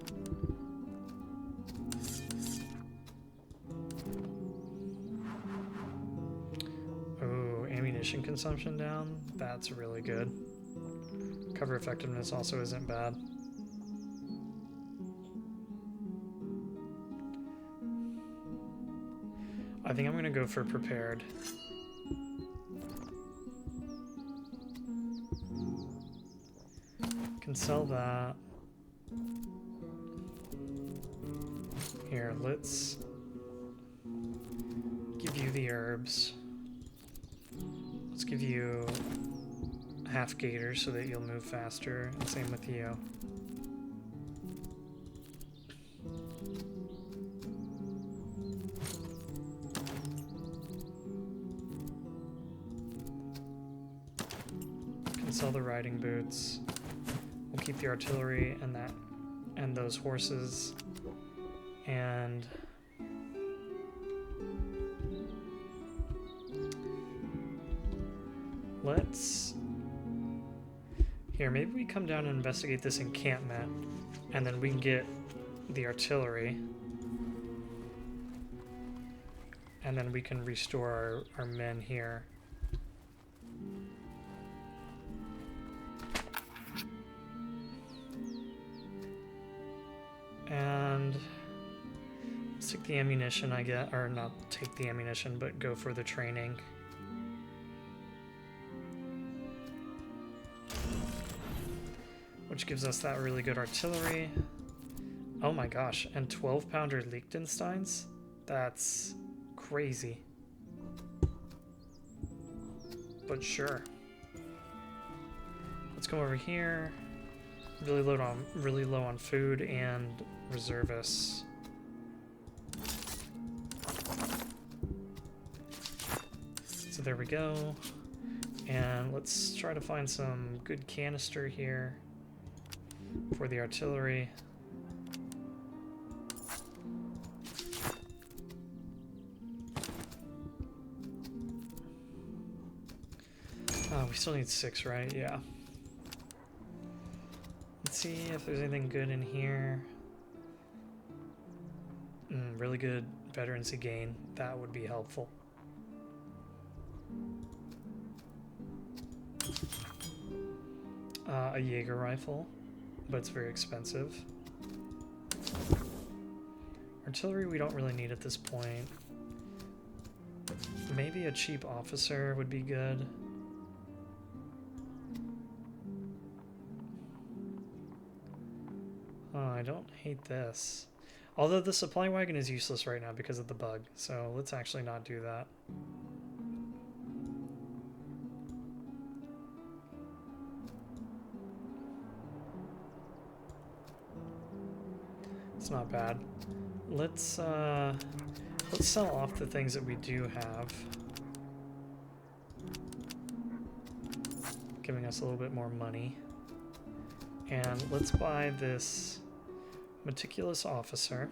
Oh, ammunition consumption down. That's really good. Cover effectiveness also isn't bad. I think I'm going to go for prepared. Can sell that. Here, let's give you the herbs. Let's give you half gator so that you'll move faster, and same with you. Can sell the riding boots. We'll keep the artillery and those horses, and let's here, maybe we come down and investigate this encampment, and then we can get the artillery, and then we can restore our men here. And let's take the ammunition I get, or not take the ammunition, but go for the training. Which gives us that really good artillery. Oh my gosh, and 12-pounder Liechtensteins? That's crazy. But sure. Let's come over here. Really low on food and reservists. So there we go. And let's try to find some good canister here for the artillery. Oh, we still need 6, right? Yeah. Let's see if there's anything good in here. Really good veterancy gain. That would be helpful. A Jaeger rifle, but it's very expensive. Artillery we don't really need at this point. Maybe a cheap officer would be good. Oh, I don't hate this. Although the supply wagon is useless right now because of the bug, so let's actually not do that. It's not bad. Let's sell off the things that we do have, giving us a little bit more money. And let's buy this meticulous officer.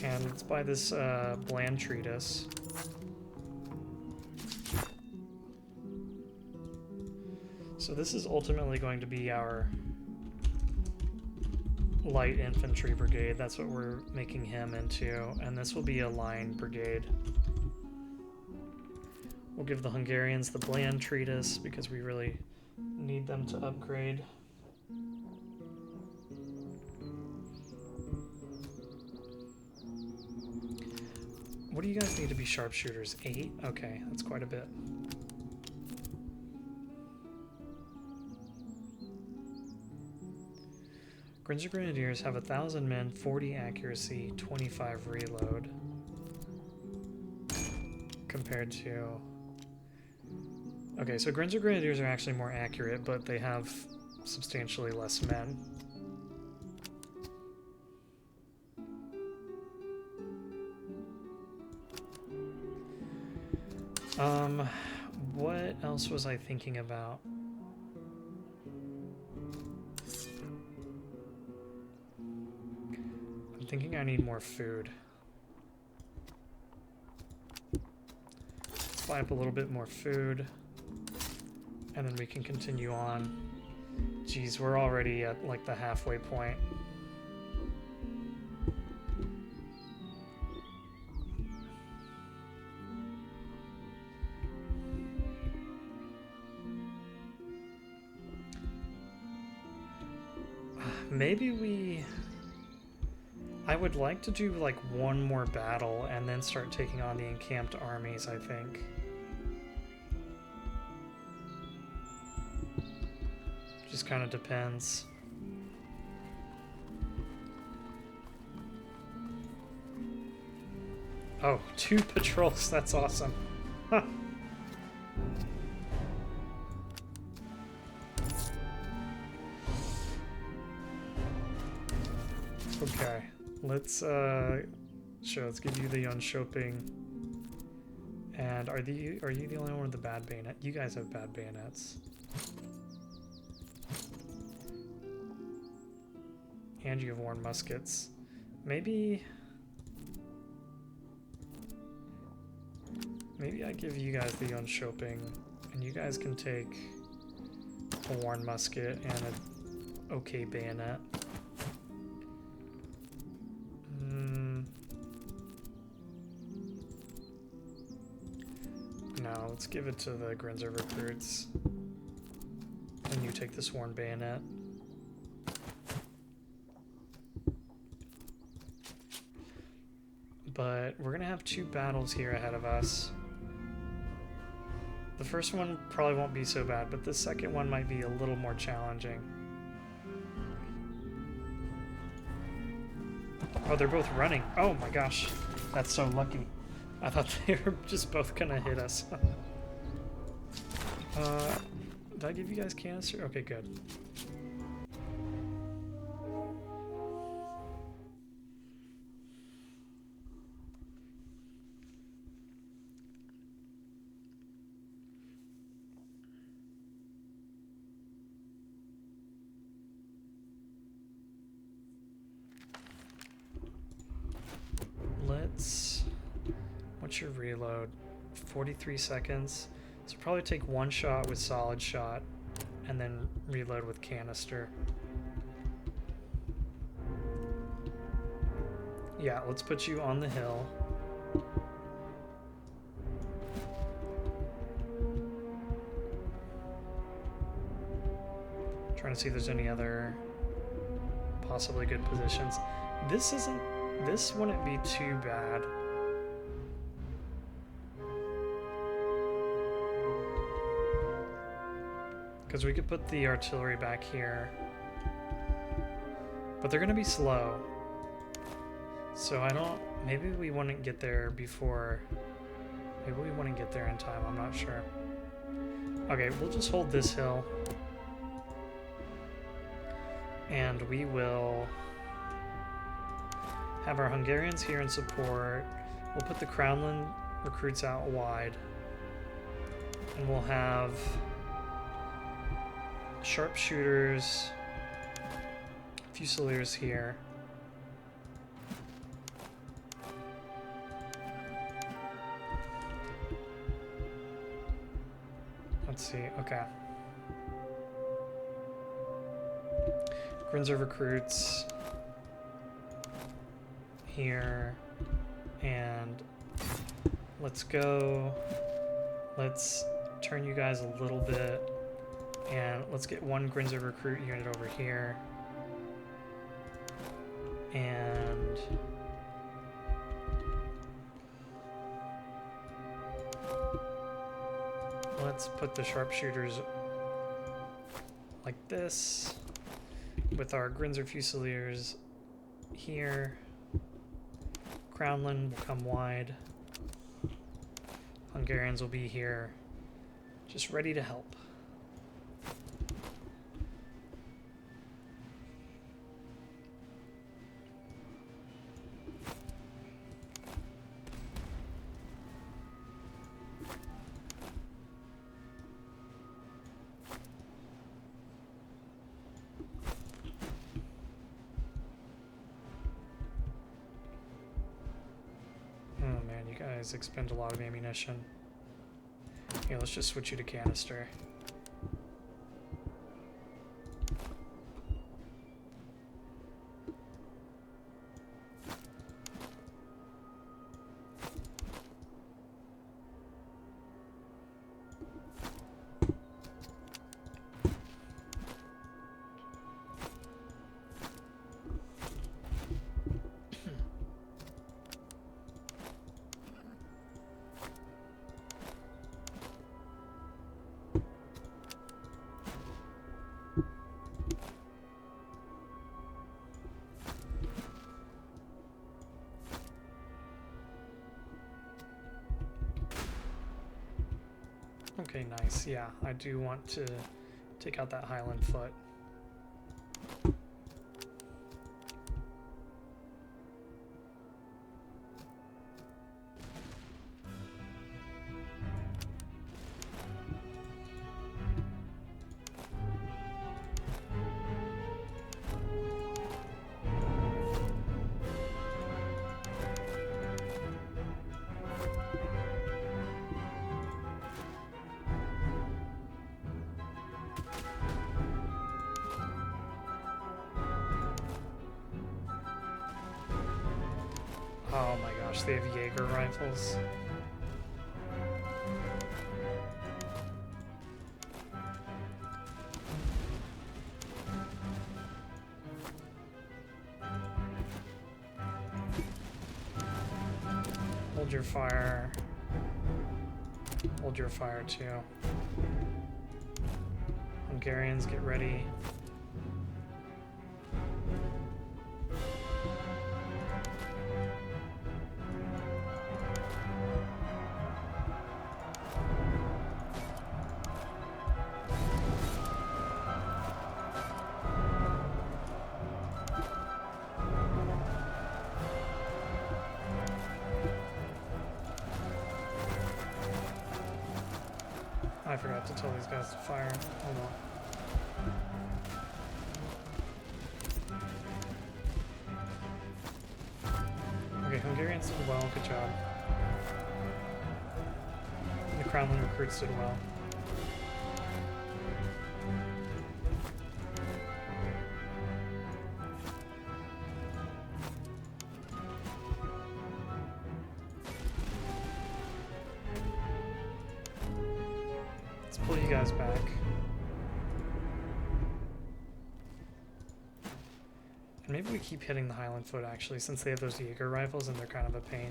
And let's buy this bland treatise. So this is ultimately going to be our light infantry brigade. That's what we're making him into. And this will be a line brigade. We'll give the Hungarians the bland treatise because we really need them to upgrade. What do you guys need to be sharpshooters? 8? Okay, that's quite a bit. Grinzer Grenadiers have 1,000 men, 40 accuracy, 25 reload. Compared to... Okay, so Grinzer Grenadiers are actually more accurate, but they have substantially less men. What else was I thinking about? I'm thinking I need more food. Let's buy up a little bit more food, and then we can continue on. Geez, we're already at like the halfway point. Maybe we... I would like to do like one more battle and then start taking on the encamped armies, I think. Just kind of depends. Oh, 2 patrols, that's awesome. Huh. Okay, let's let's give you the unshopping. And are you the only one with the bad bayonet? You guys have bad bayonets. And you have worn muskets. Maybe I give you guys the unshopping, and you guys can take a worn musket and an okay bayonet. No, let's give it to the Grinzer recruits. And you take the sworn bayonet. But we're gonna have 2 battles here ahead of us. The first one probably won't be so bad, but the second one might be a little more challenging. Oh, they're both running. Oh my gosh, that's so lucky. I thought they were just both gonna hit us. Did I give you guys canister? Okay, good. What's your reload? 43 seconds. So probably take 1 shot with solid shot and then reload with canister. Yeah, let's put you on the hill. Trying to see if there's any other possibly good positions. This wouldn't be too bad. Because we could put the artillery back here. But they're going to be slow. So maybe we wouldn't get there before. Maybe we wouldn't get there in time, I'm not sure. Okay, we'll just hold this hill. And we will have our Hungarians here in support. We'll put the Crownland recruits out wide. And we'll have sharpshooters, fusiliers here. Let's see, okay. Grinzer recruits here, and let's go. Let's turn you guys a little bit. And let's get 1 Grinzer recruit unit over here. And let's put the sharpshooters like this. with our Grinzer Fusiliers here. Crownland will come wide. Hungarians will be here, just ready to help. Expend a lot of ammunition. Yeah, let's just switch you to canister. Okay, nice. Yeah, I do want to take out that Highland foot. Oh my gosh, they have Jaeger rifles. Hold your fire. Hold your fire too. Hungarians, get ready. I forgot to tell these guys to fire. Hold on. Okay, Hungarians did well. Good job. And the Crownland recruits did well. Pull you guys back. And maybe we keep hitting the Highland foot actually, since they have those Jaeger rifles and they're kind of a pain.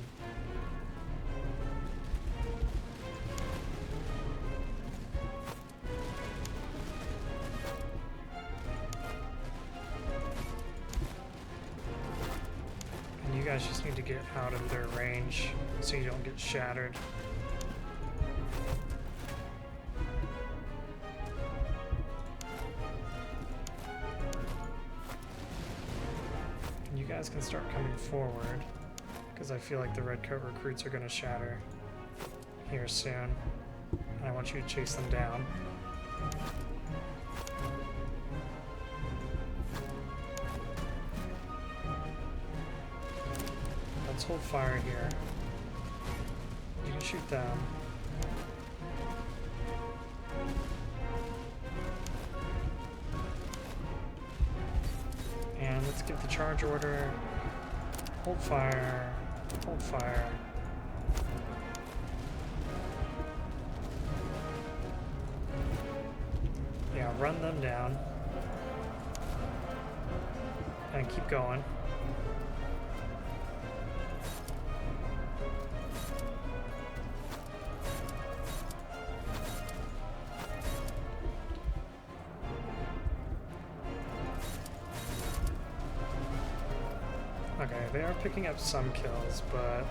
And you guys just need to get out of their range so you don't get shattered. You guys can start coming forward, because I feel like the redcoat recruits are going to shatter here soon. And I want you to chase them down. Let's hold fire here. You can shoot them. And let's give the charge order. Hold fire. Hold fire. Yeah, run them down. And keep going. Okay, they are picking up some kills, but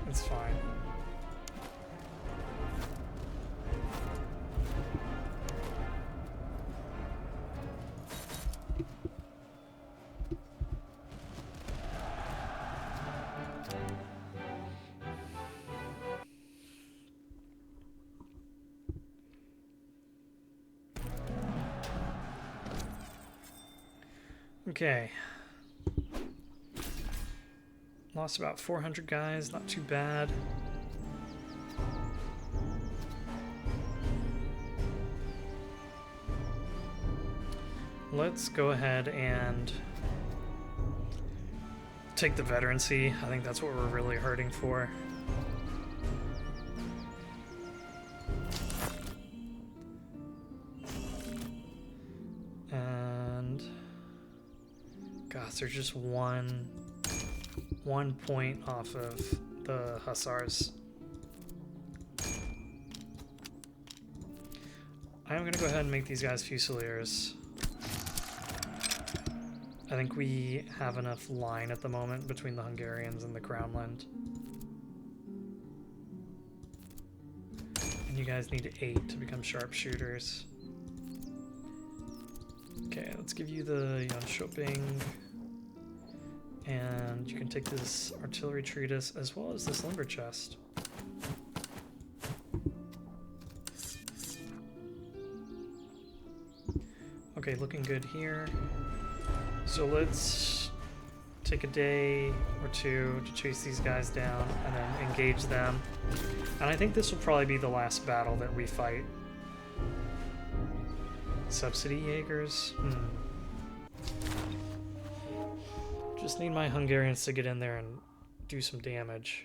it's fine. Okay. Lost about 400 guys, not too bad. Let's go ahead and take the veterancy. I think that's what we're really hurting for. And gosh, there's just one point off of the Hussars. I'm gonna go ahead and make these guys Fusiliers. I think we have enough line at the moment between the Hungarians and the Crownland. And you guys need 8 to become sharpshooters. Okay, let's give you the Jönköping. And you can take this artillery treatise as well as this lumber chest. Okay, looking good here. So let's take a day or two to chase these guys down and then engage them. And I think this will probably be the last battle that we fight. Subsidy Jaegers? Just need my Hungarians to get in there and do some damage.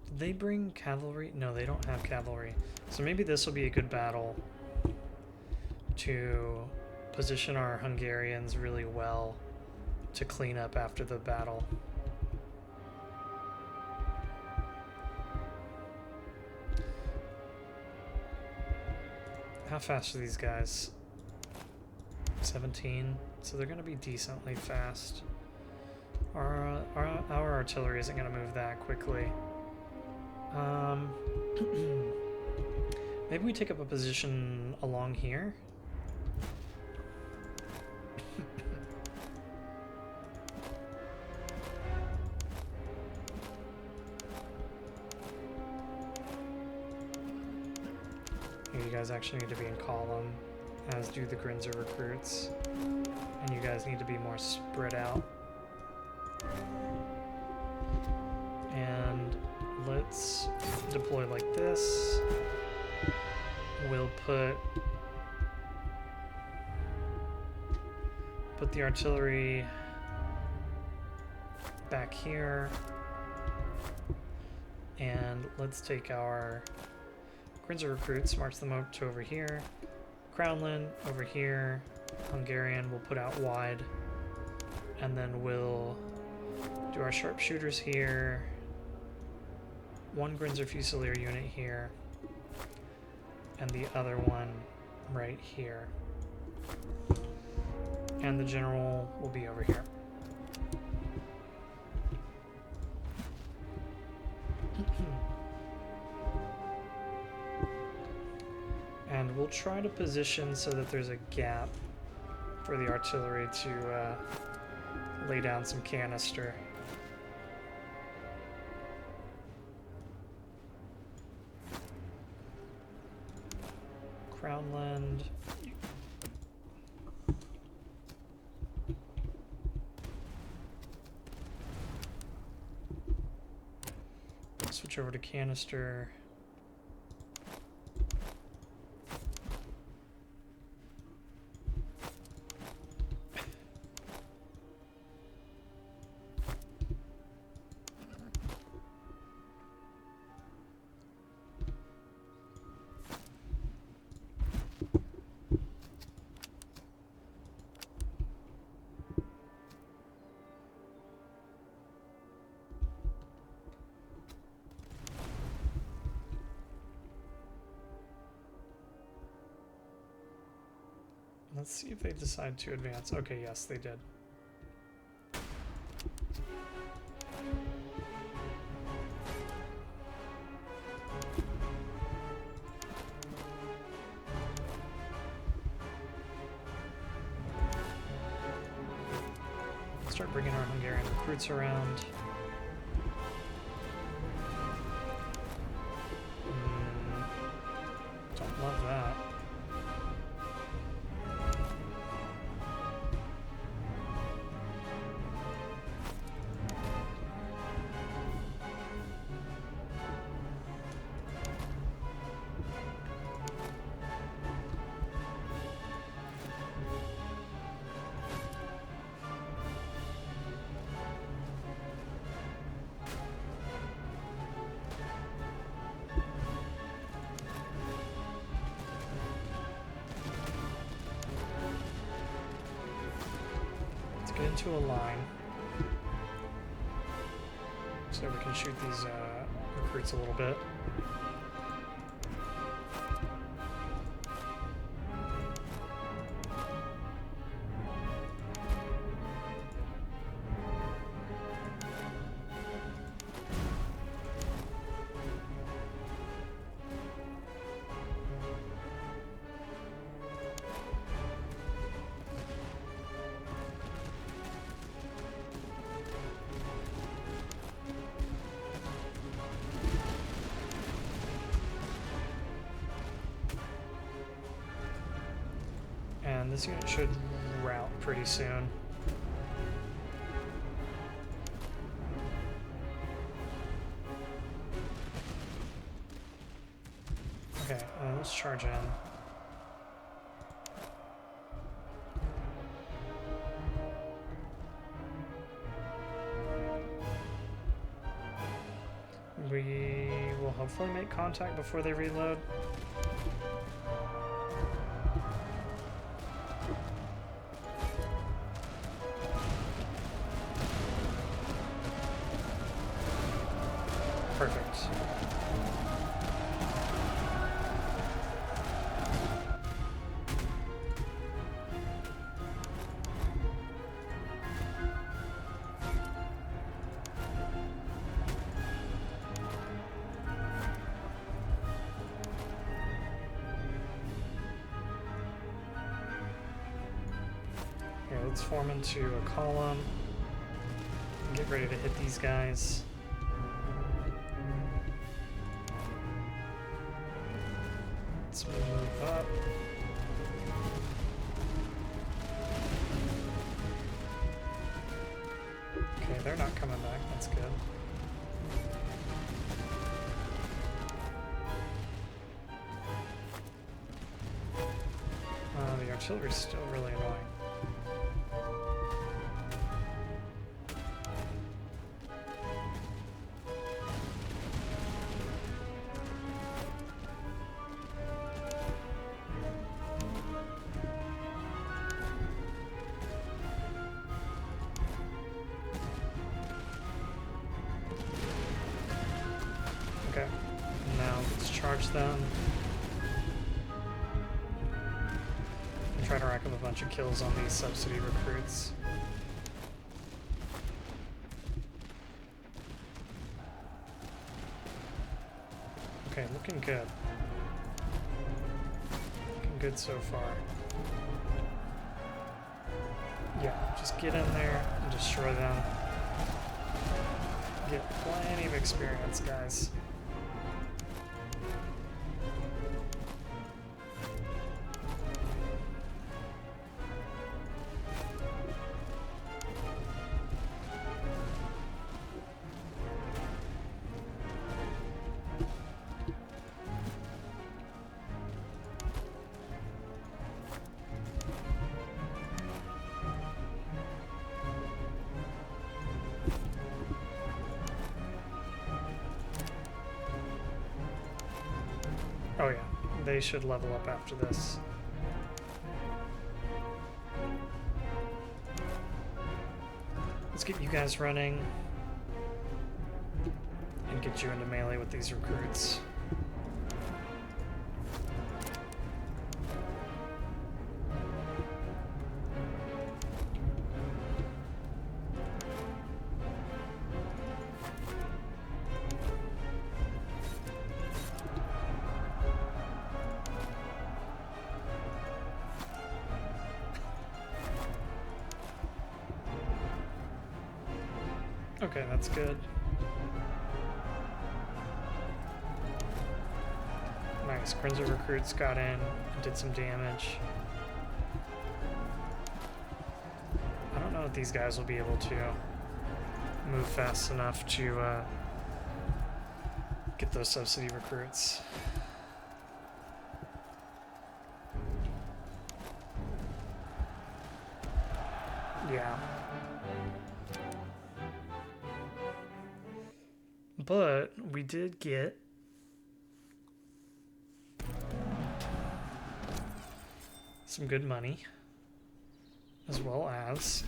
Did they bring cavalry? No, they don't have cavalry. So maybe this will be a good battle to position our Hungarians really well to clean up after the battle. How fast are these guys? 17. So they're going to be decently fast. Our artillery isn't going to move that quickly. Maybe we take up a position along here. You guys actually need to be in column, as do the Grinzer recruits. And you guys need to be more spread out. And let's deploy like this. We'll put the artillery back here. And let's take our Grinzer recruits, march them up to over here. Crownland over here. Hungarian we'll put out wide. And then we'll do our sharpshooters here. One Grinzer Fusilier unit here. And the other one right here. And the general will be over here. And we'll try to position so that there's a gap for the artillery to lay down some canister. Crownland. Switch over to canister. Let's see if they decide to advance. Okay, yes, they did. Start bringing our Hungarian recruits around. Don't love that. Get into a line so we can shoot these recruits a little bit. And this unit should route pretty soon. Okay, let's charge in. We will hopefully make contact before they reload. Perfect. Okay, let's form into a column and get ready to hit these guys. Let's move up. Okay, they're not coming back. That's good. The artillery's still really annoying. Okay, now let's charge them. And try to rack up a bunch of kills on these subsidy recruits. Okay, looking good. Looking good so far. Yeah, just get in there and destroy them. Get plenty of experience, guys. Oh yeah, they should level up after this. Let's get you guys running and get you into melee with these recruits. Okay, that's good. Nice. Crimson recruits got in and did some damage. I don't know if these guys will be able to move fast enough to get those subsidy recruits. Yeah. But we did get some good money, as well as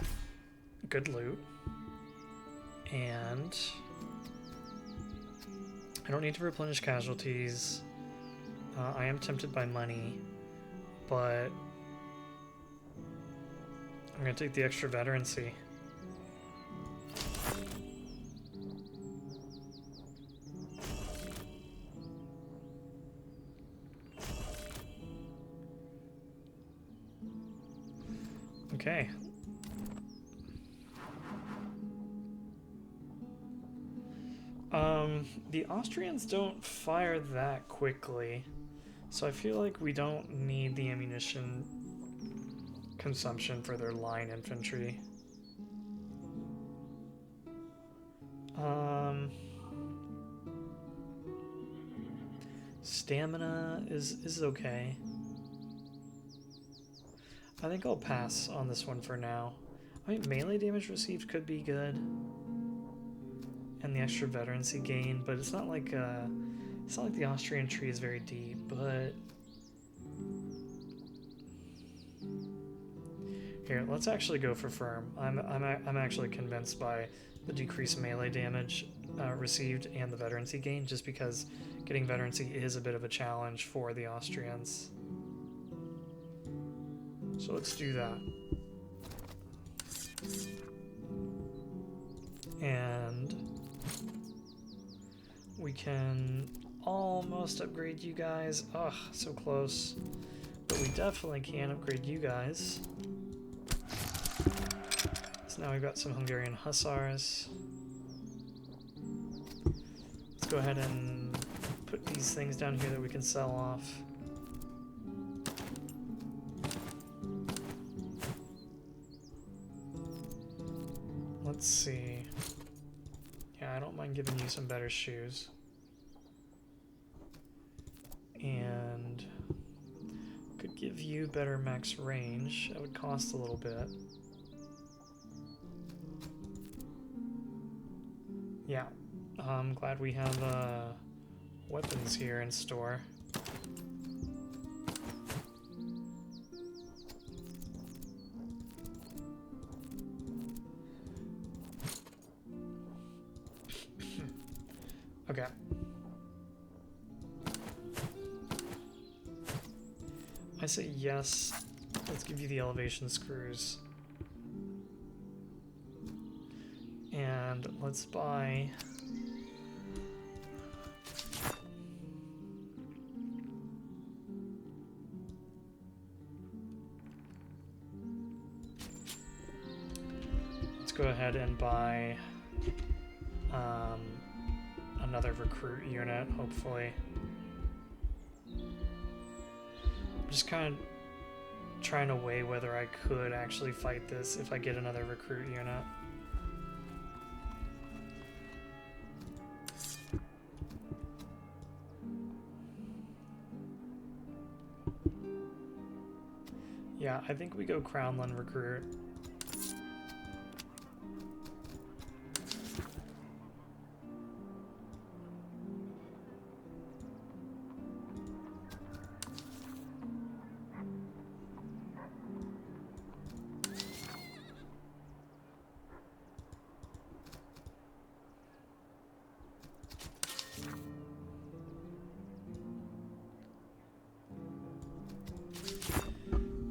good loot. And I don't need to replenish casualties. I am tempted by money, but I'm going to take the extra veterancy. Okay. The Austrians don't fire that quickly, so I feel like we don't need the ammunition consumption for their line infantry. Stamina is okay. I think I'll pass on this one for now. I mean, melee damage received could be good, and the extra veterancy gain, but it's not like the Austrian tree is very deep. But here, let's actually go for firm. I'm actually convinced by the decreased melee damage received and the veterancy gain, just because getting veterancy is a bit of a challenge for the Austrians. So let's do that. And we can almost upgrade you guys. Ugh, so close. But we definitely can upgrade you guys. So now we've got some Hungarian hussars. Let's go ahead and put these things down here that we can sell off. Let's see. Yeah, I don't mind giving you some better shoes. And could give you better max range. That would cost a little bit. Yeah, I'm glad we have weapons here in store. Okay. I say yes. Let's give you the elevation screws. And let's buy... Let's go ahead and buy another recruit unit, hopefully. I'm just kind of trying to weigh whether I could actually fight this if I get another recruit unit. Yeah, I think we go Crownland recruit.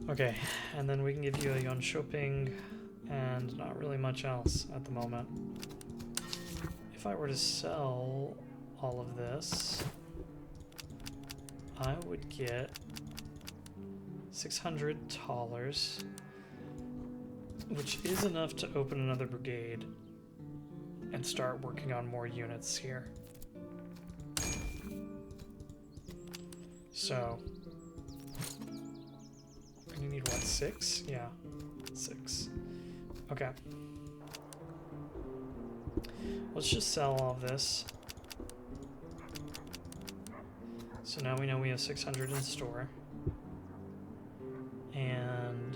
Okay, and then we can give you a Jönköping and not really much else at the moment. If I were to sell all of this, I would get $600, which is enough to open another brigade. and start working on more units here. So, you need what, 6? Yeah, 6. Okay. Let's just sell all of this. So now we know we have 600 in store. And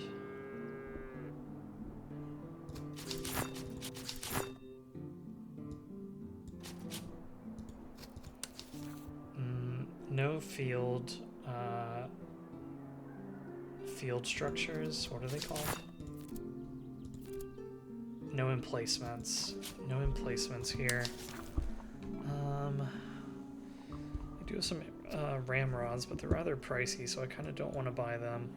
no field structures. What are they called? No emplacements. No emplacements here. I do have some ramrods, but they're rather pricey, so I kind of don't want to buy them.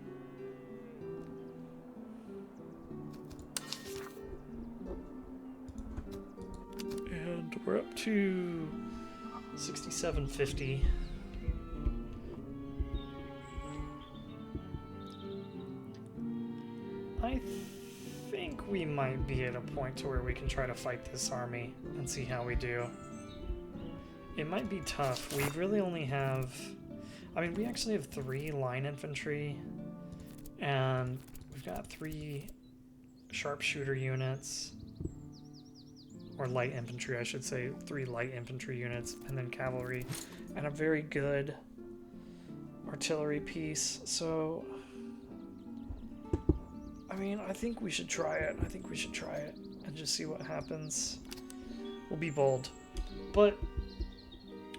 And we're up to 6750. I think we might be at a point to where we can try to fight this army and see how we do. It might be tough. We really only have... I mean, we actually have 3 line infantry, and we've got 3 sharpshooter units, or light infantry, I should say. 3 light infantry units, and then cavalry, and a very good artillery piece. So, I mean, I think we should try it. I think we should try it and just see what happens. We'll be bold. But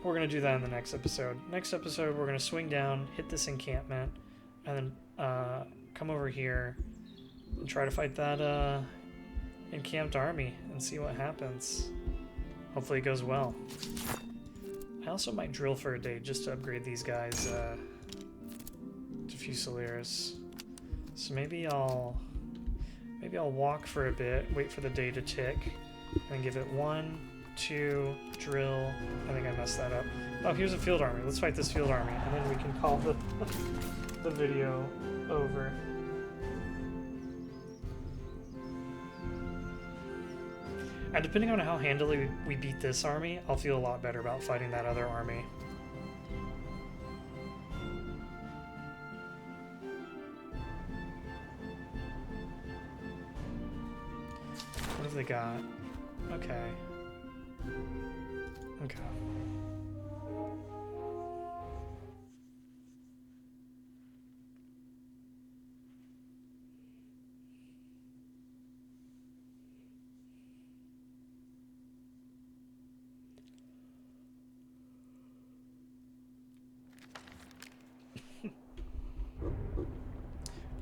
we're going to do that in the next episode. Next episode, we're going to swing down, hit this encampment, and then come over here and try to fight that encamped army and see what happens. Hopefully it goes well. I also might drill for a day just to upgrade these guys to Fusiliers. So maybe I'll walk for a bit, wait for the day to tick, and give it 1, 2, drill. I think I messed that up. Oh, here's a field army. Let's fight this field army, and then we can call the video over. And depending on how handily we beat this army, I'll feel a lot better about fighting that other army. What have they got? Okay. Okay.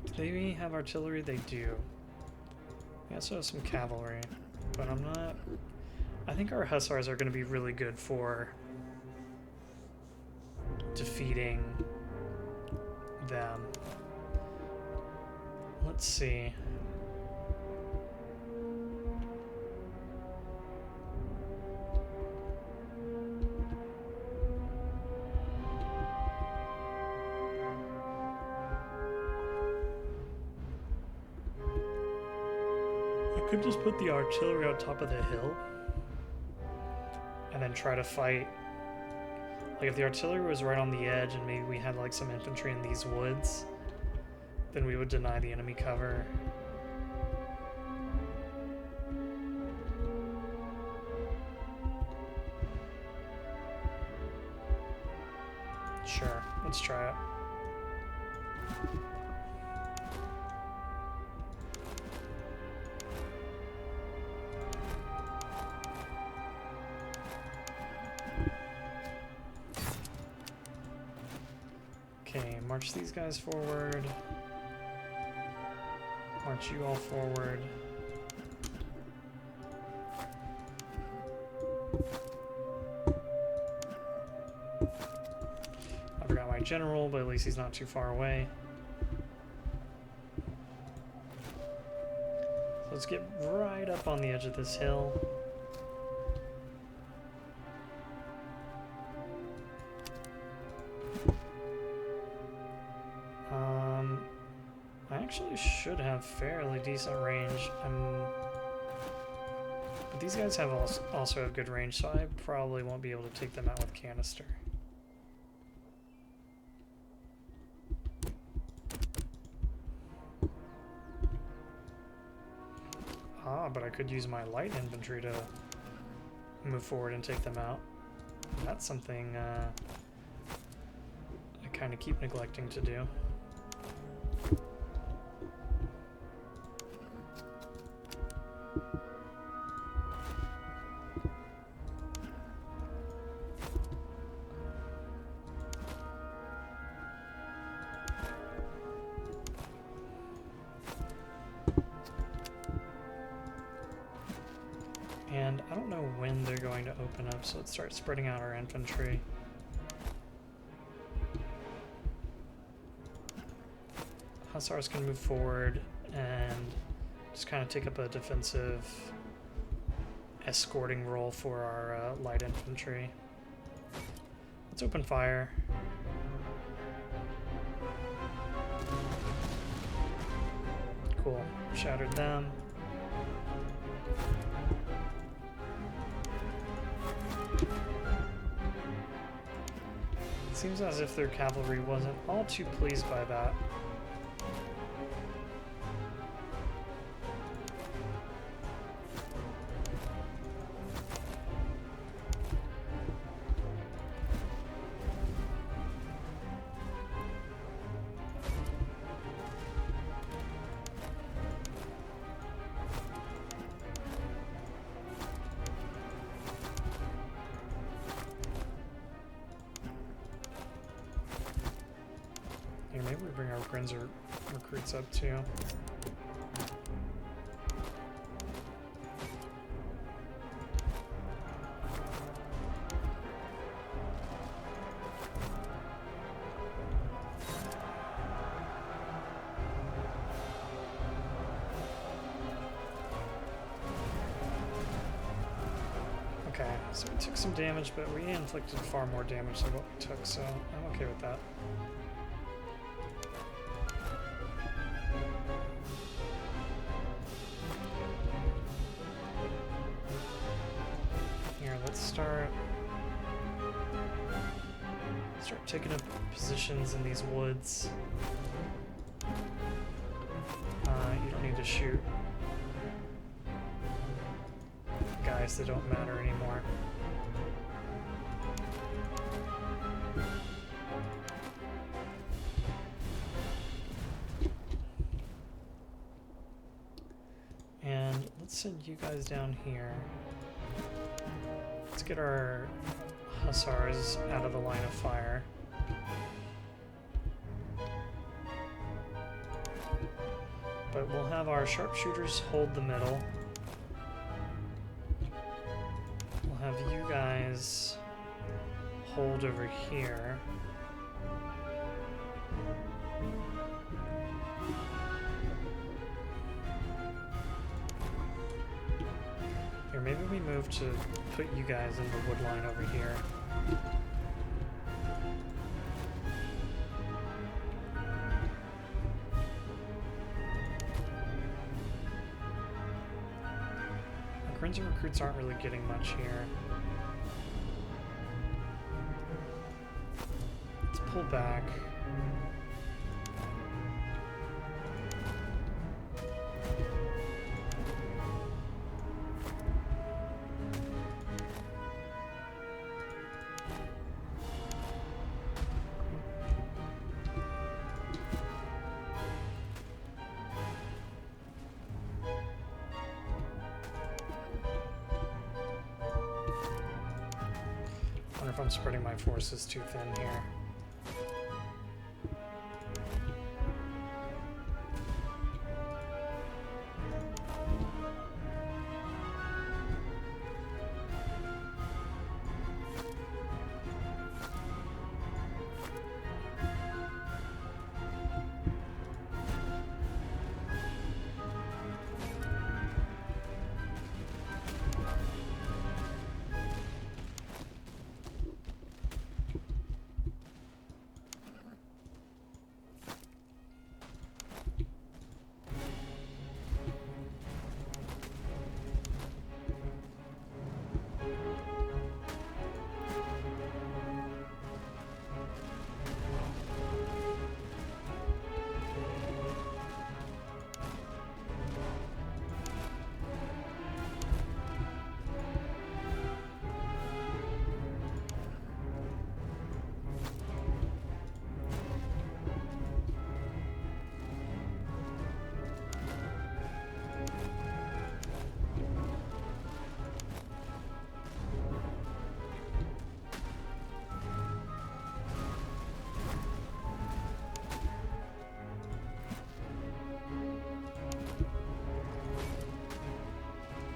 Do they have artillery? They do. We also have some cavalry, but I'm not... I think our hussars are going to be really good for defeating them. Let's see. I could just put the artillery on top of the hill and then try to fight. Like if the artillery was right on the edge and maybe we had like some infantry in these woods, then we would deny the enemy cover. Sure, let's try it. Okay, march these guys forward. March you all forward. I forgot my general, but at least he's not too far away. So let's get right up on the edge of this hill. I actually should have fairly decent range. But these guys have also have good range, so I probably won't be able to take them out with canister. Ah, but I could use my light infantry to move forward and take them out. That's something I kind of keep neglecting to do. And I don't know when they're going to open up, so let's start spreading out our infantry. Hussars can move forward and just kind of take up a defensive escorting role for our light infantry. Let's open fire. Cool. Shattered them. Seems as if their cavalry wasn't all too pleased by that. Maybe we bring our Grinzer recruits up too. Okay, so we took some damage, but we inflicted far more damage than what we took, so I'm okay with that. Start taking up positions in these woods. You don't need to shoot guys that don't matter anymore. And let's send you guys down here. Let's get our hussars out of the line of fire. But we'll have our sharpshooters hold the middle. We'll have you guys hold over here. Here, maybe we move to put you guys in the wood line over here. Our Grinzer recruits aren't really getting much here. Let's pull back. If I'm spreading my forces too thin here.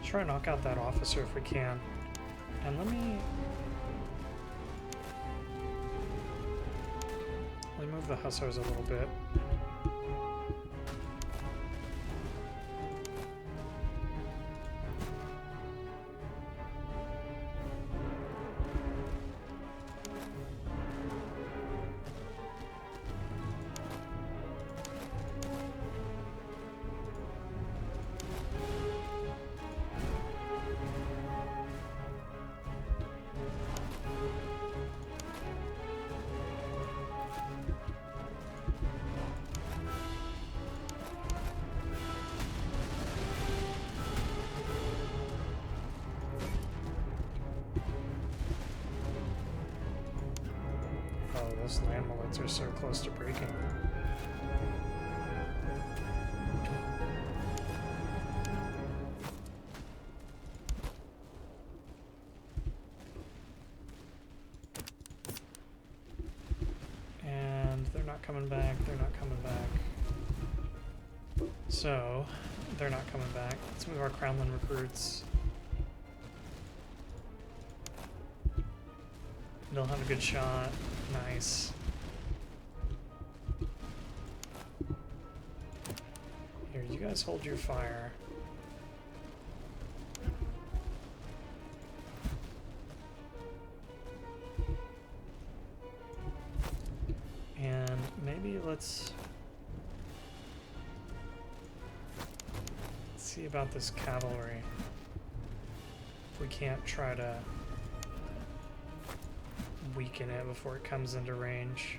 Try and knock out that officer if we can. And let me move the hussars a little bit. Those land mullets are so close to breaking. And they're not coming back, they're not coming back. So, they're not coming back. Let's move our Crownland recruits. They'll have a good shot. Nice. Here, you guys hold your fire. And maybe let's see about this cavalry. If we can't try to weaken it before it comes into range.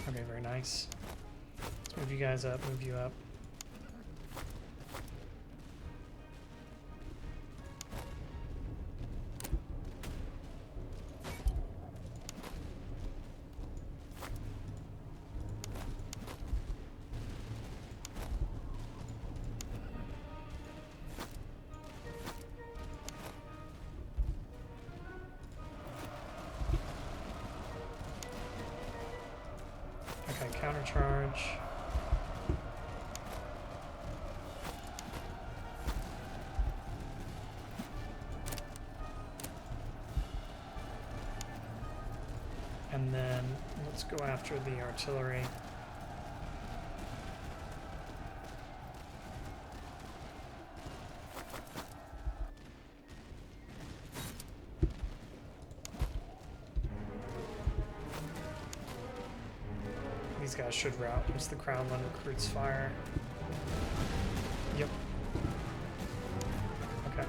Okay, very nice. Let's move you guys up, move you up. Countercharge. And then let's go after the artillery. These guys should rout once the Crownland recruits fire. Yep. Okay.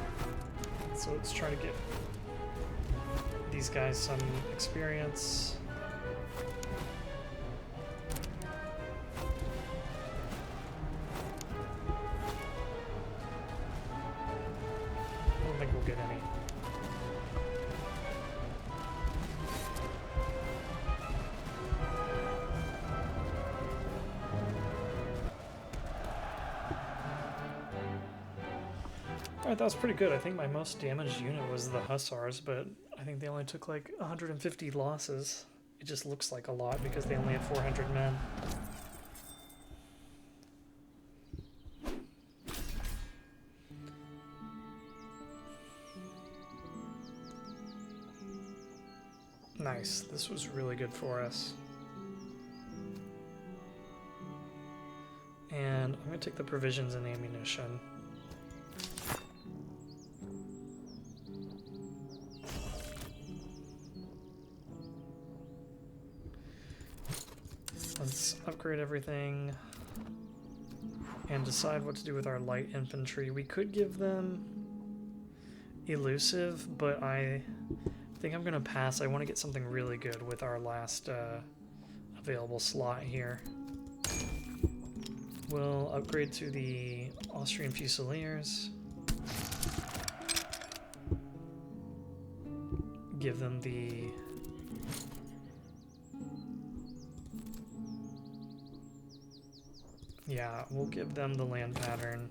So let's try to get these guys some experience. I don't think we'll get any. Alright, that was pretty good. I think my most damaged unit was the Hussars, but I think they only took like 150 losses. It just looks like a lot because they only had 400 men. Nice. This was really good for us. And I'm going to take the provisions and ammunition. Let's upgrade everything and decide what to do with our light infantry. We could give them elusive, but I think I'm going to pass. I want to get something really good with our last available slot here. We'll upgrade to the Austrian Fusiliers. Give them the we'll give them the land pattern.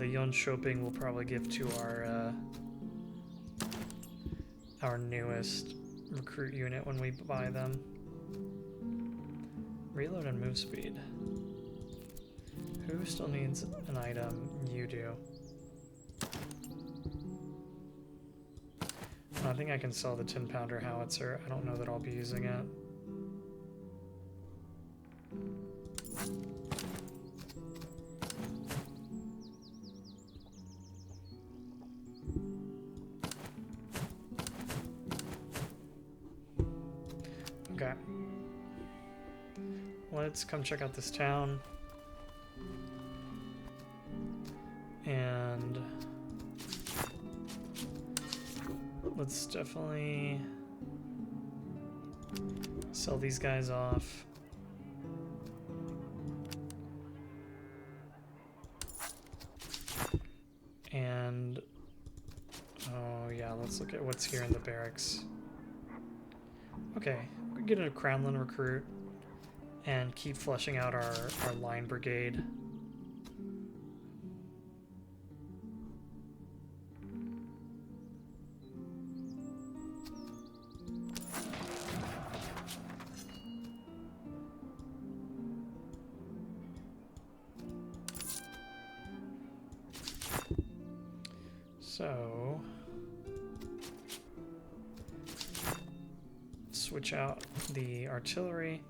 Yon shopping we'll probably give to our newest recruit unit when we buy them. Reload and move speed. Who still needs an item? You do. I think I can sell the 10-pounder howitzer. I don't know that I'll be using it. Okay. Let's come check out this town. And let's definitely sell these guys off. And oh yeah, let's look at what's here in the barracks. Okay, we get a Crownland recruit and keep fleshing out our line brigade. So switch out the artillery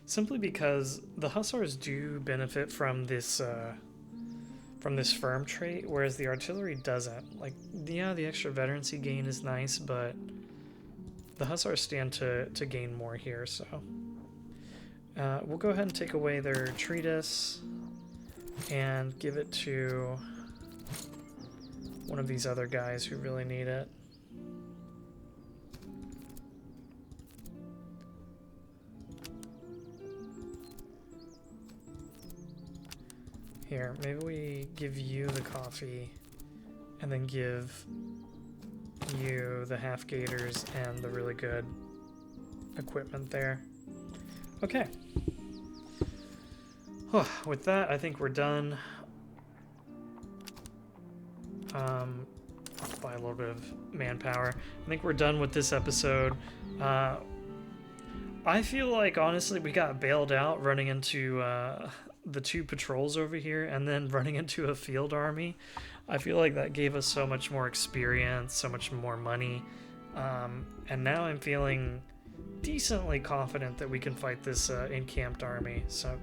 simply because the hussars do benefit from this firm trait, whereas the artillery doesn't. Like, yeah, the extra veterancy gain is nice, but the hussars stand to gain more here. So we'll go ahead and take away their treatise and give it to one of these other guys who really need it. Here, maybe we give you the coffee and then give you the half gators and the really good equipment there. Okay. With that, I think we're done. By a little bit of manpower. I think we're done with this episode. I feel like, honestly, we got bailed out running into the 2 patrols over here and then running into a field army. I feel like that gave us so much more experience, so much more money. And now I'm feeling decently confident that we can fight this encamped army. So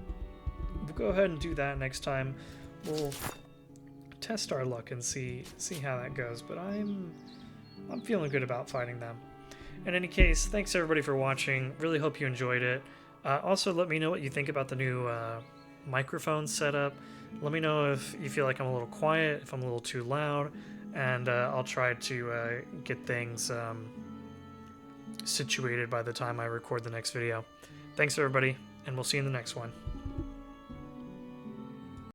we'll go ahead and do that next time. We'll test our luck and see how that goes, but I'm feeling good about fighting them. In any case, thanks everybody for watching. Really hope you enjoyed it. Also, let me know what you think about the new microphone setup. Let me know if you feel like I'm a little quiet, if I'm a little too loud, and I'll try to get things situated by the time I record the next video. Thanks everybody, and we'll see you in the next one.